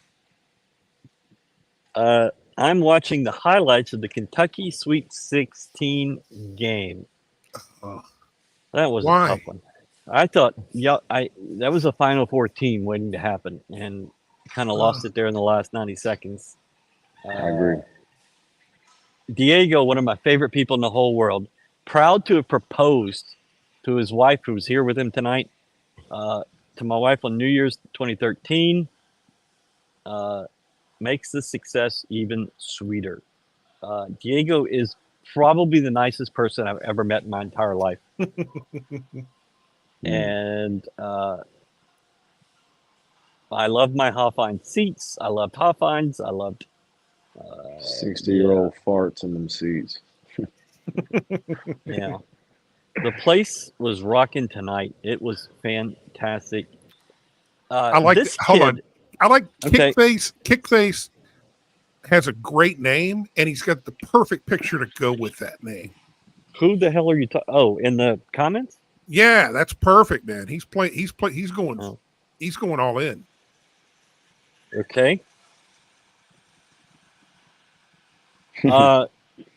I'm watching the highlights of the Kentucky Sweet 16 game. Oh. That was Why? a tough one. I thought, that was a Final Four team waiting to happen, and kind of lost it there in the last 90 seconds. I agree. Diego, one of my favorite people in the whole world, proud to have proposed to his wife, who was here with him tonight, to my wife on New Year's 2013. Makes the success even sweeter. Diego is probably the nicest person I've ever met in my entire life. And I loved my Hoffine seats. I loved Hoffines. I loved 60-year-old farts in them seats. Yeah. The place was rocking tonight. It was fantastic. I like this hold kid- on. I like Okay. Kickface. Kickface has a great name, and he's got the perfect picture to go with that name. Who the hell are you talking? Oh, in the comments? Yeah, that's perfect, man. He's going. Oh. He's going all in. Okay.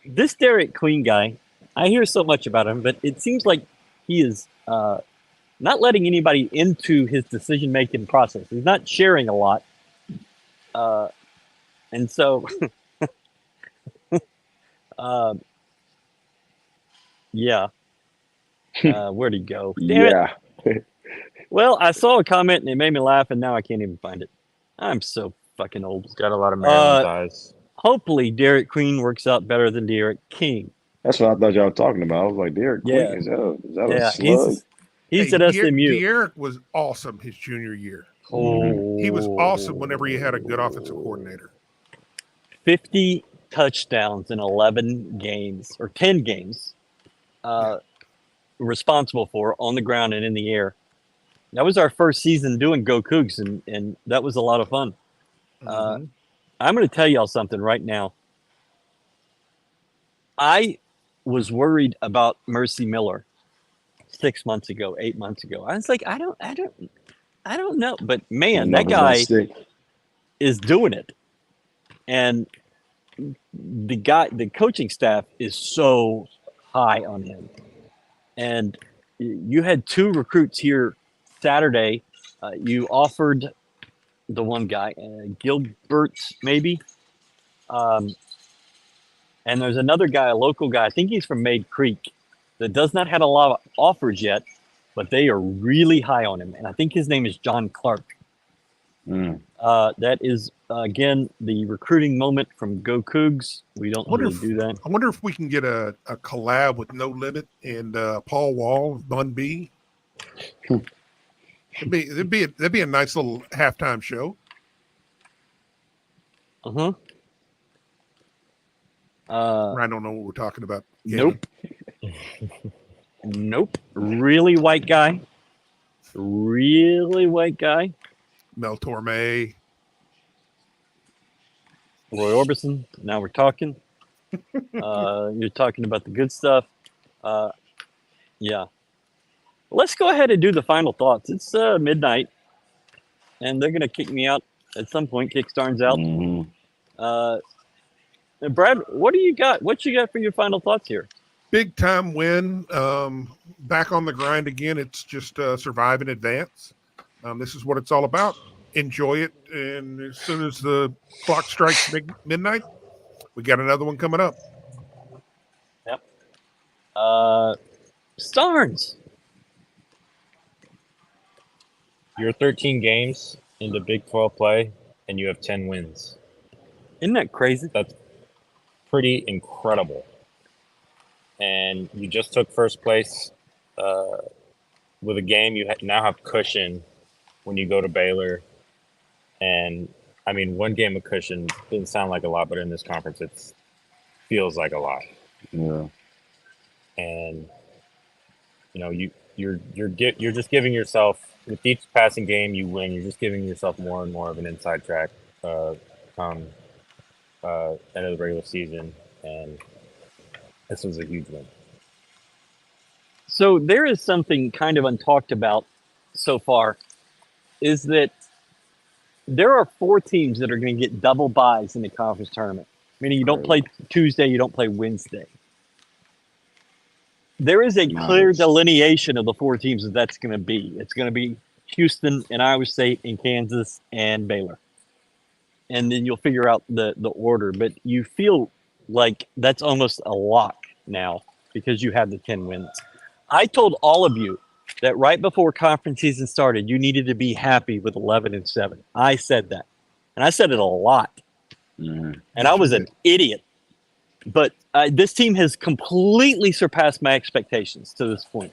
This Derek Queen guy, I hear so much about him, but it seems like he is not letting anybody into his decision-making process. He's not sharing a lot. And so, yeah. Where'd he go? Damn it. Well, I saw a comment and it made me laugh, and now I can't even find it. I'm so fucking old. He's got a lot of Maryland ties. Hopefully, Derek Queen works out better than Derek King. That's what I thought y'all were talking about. I was like, Derek Queen, Yeah. is that Yeah, a slug? he's at SMU. Derek was awesome his junior year. Oh, He was awesome whenever he had a good offensive coordinator. 50 touchdowns in 11 games or 10 games, responsible for on the ground and in the air. That was our first season doing Go Cougs, and that was a lot of fun. I'm going to tell y'all something right now. I was worried about Mercy Miller 6 months ago, 8 months ago. I was like, I don't know, but man, that guy is doing it, and the coaching staff is so high on him. And you had 2 recruits here Saturday. You offered the one guy, Gilbert, maybe. And there's another guy, a local guy, I think he's from Maid Creek, that does not have a lot of offers yet, but they are really high on him. And I think his name is John Clark. That is, again, the recruiting moment from Go Cougs. We don't really do that. I wonder if we can get a collab with No Limit and Paul Wall, Bun B. That'd be a nice little halftime show. Uh-huh. I don't know what we're talking about. Nope. Nope. Really white guy. Really white guy. Mel Torme. Roy Orbison. Now we're talking. You're talking about the good stuff. Yeah. Let's go ahead and do the final thoughts. It's midnight, and they're going to kick me out at some point, kick Starns out. Brad, what do you got? What you got for your final thoughts here? Big time win. Back on the grind again. It's just survive and advance. This is what it's all about. Enjoy it. And as soon as the clock strikes midnight, we got another one coming up. Yep. Starns. You're 13 games into Big 12 play, and you have 10 wins. Isn't that crazy? That's pretty incredible. And you just took first place with a game. You now have cushion when you go to Baylor. And, I mean, one game of cushion didn't sound like a lot, but in this conference it feels like a lot. Yeah. And, you know, you're just giving yourself, with each passing game you win, you're just giving yourself more and more of an inside track come end of the regular season, and this was a huge win. So there is something kind of untalked about so far, is that there are 4 teams that are going to get double buys in the conference tournament, meaning you don't play Tuesday, you don't play Wednesday. There is a clear delineation of the 4 teams that's going to be. It's going to be Houston and Iowa State and Kansas and Baylor. And then you'll figure out the order. But you feel like that's almost a lock now because you have the 10 wins. I told all of you that right before conference season started, you needed to be happy with 11-7. I said that. And I said it a lot. Mm-hmm. And I was an idiot. But this team has completely surpassed my expectations to this point.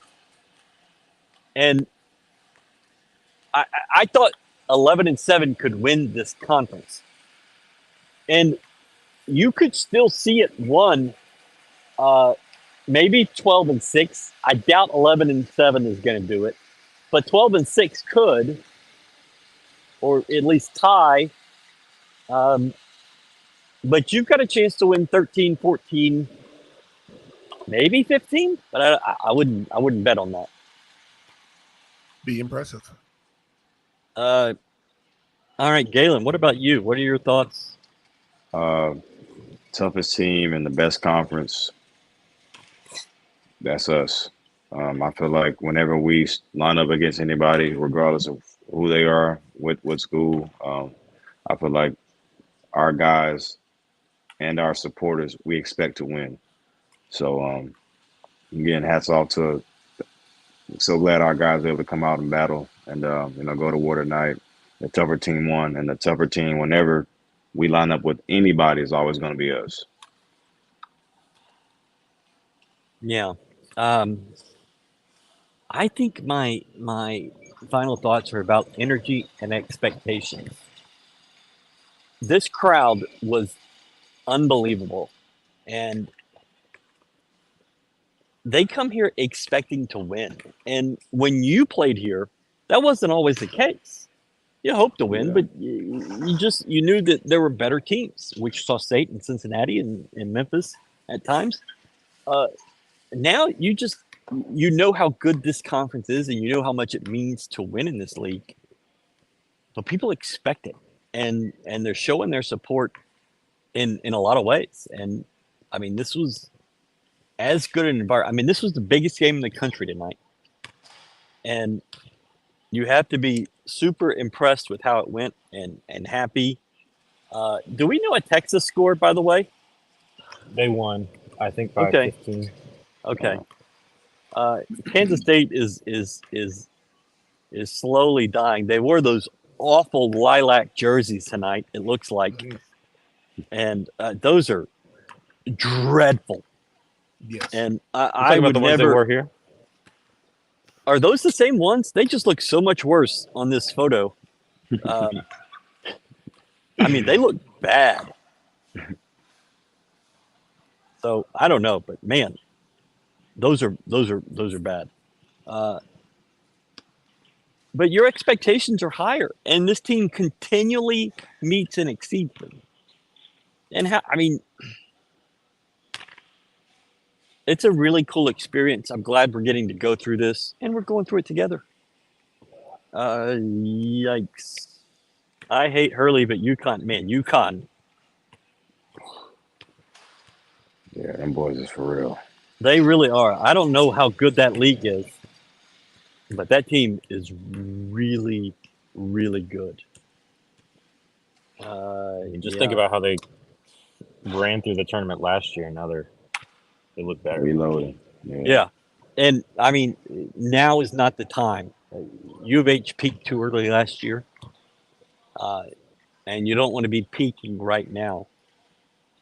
And I thought 11-7 could win this conference. And you could still see it won maybe 12-6. I doubt 11-7 is going to do it. But 12-6 could, or at least tie. But you've got a chance to win 13, 14, maybe 15. But I wouldn't bet on that. Be impressive. All right, Galen, what about you? What are your thoughts? Toughest team in the best conference. That's us. I feel like whenever we line up against anybody, regardless of who they are, what school, I feel like our guys and our supporters, we expect to win. So, again, hats off to. So glad our guys were able to come out and battle and go to war tonight. The tougher team won, and the tougher team, whenever we line up with anybody, is always going to be us. Yeah. I think my final thoughts are about energy and expectations. This crowd was unbelievable, and they come here expecting to win. And when you played here, that wasn't always the case. You hoped to win, but you knew that there were better teams, Wichita State and Cincinnati and Memphis at times. Now you know how good this conference is, and you know how much it means to win in this league. But people expect it, and they're showing their support in a lot of ways. And I mean, this was as good an environment. I mean, this was the biggest game in the country tonight, and you have to be super impressed with how it went and happy. Do we know what Texas scored, by the way? They won, I think, by Okay. 15. Okay. Kansas State is slowly dying. They wore those awful lilac jerseys tonight, it looks like. And those are dreadful. Yes. And You I talking about would the ones they never. were here? Are those the same ones? They just look so much worse on this photo. I mean, they look bad. So I don't know, but man, those are bad. But your expectations are higher, and this team continually meets and exceeds them. And it's a really cool experience. I'm glad we're getting to go through this, and we're going through it together. Yikes. I hate Hurley, but UConn. Yeah, them boys is for real. They really are. I don't know how good that league is, but that team is really, really good. Just think about how they ran through the tournament last year. Now they look better. Reloading. Yeah. And, I mean, now is not the time. U of H peaked too early last year, and you don't want to be peaking right now.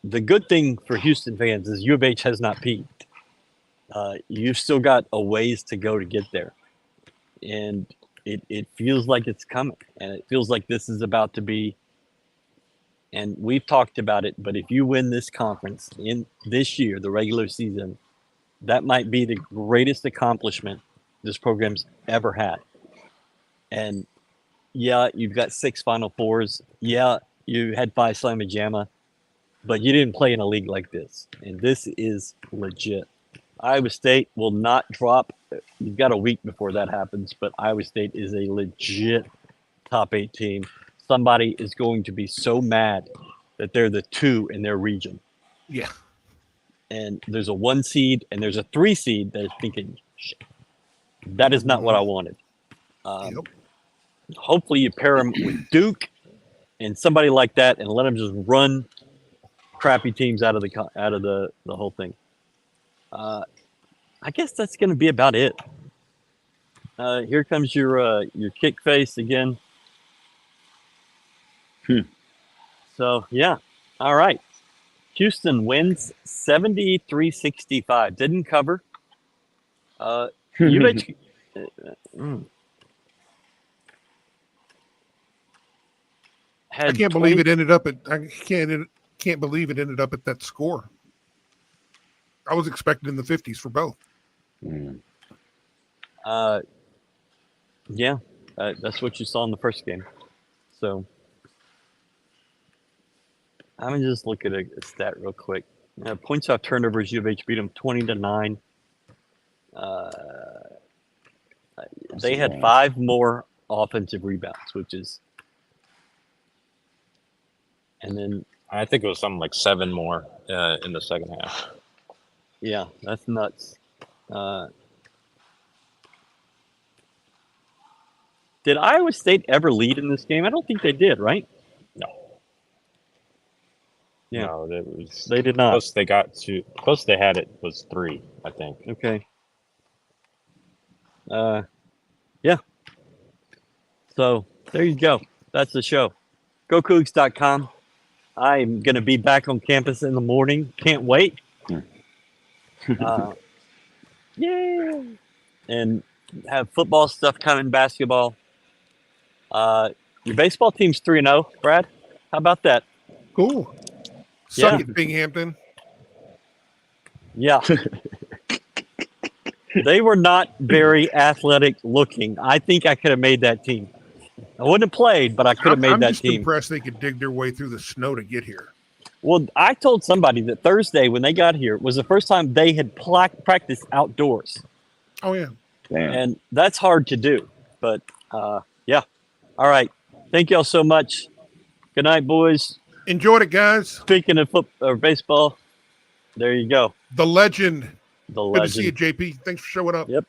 The good thing for Houston fans is U of H has not peaked. You've still got a ways to go to get there. And it feels like it's coming. And it feels like this is about to be, and we've talked about it, but if you win this conference in this year, the regular season, that might be the greatest accomplishment this program's ever had. And yeah, you've got 6 Final Fours. Yeah, you had 5 Slamma Jamma, but you didn't play in a league like this. And this is legit. Iowa State will not drop. You've got a week before that happens, but Iowa State is a legit top 8 team. Somebody is going to be so mad that they're the 2 in their region. Yeah. And there's a 1 seed and there's a 3 seed that is thinking, shit, that is not what I wanted. Hopefully you pair them with Duke and somebody like that and let them just run crappy teams out of the whole thing. I guess that's going to be about it. Here comes your kick face again. So yeah, all right. Houston wins 73-65. Didn't cover. UH. I can't believe it ended up at. I can't believe it ended up at that score. I was expecting in the 50s for both. Yeah, that's what you saw in the first game. So I'm gonna just look at a stat real quick. Points off turnovers. U of H beat them 20-9. They had 5 more offensive rebounds, which is, and then I think it was something like 7 more in the second half. Yeah, that's nuts. Did Iowa State ever lead in this game? I don't think they did, right? No. Yeah. No, they did not. Close they had it was 3, I think. Okay. Yeah. So there you go. That's the show. GoCougs.com. I'm going to be back on campus in the morning. Can't wait. Yeah. And have football stuff coming, basketball. Your baseball team's 3-0, Brad. How about that? Cool. Suck it, Binghamton. Yeah. They were not very athletic looking. I think I could have made that team. I wouldn't have played, but I could have made that team. I'm just impressed they could dig their way through the snow to get here. Well, I told somebody that Thursday when they got here was the first time they had practiced outdoors. Oh, yeah. Damn. And that's hard to do. But, yeah. All right. Thank y'all so much. Good night, boys. Enjoyed it, guys. Speaking of baseball, there you go. The legend. The Good legend. to see you, JP. Thanks for showing up. Yep.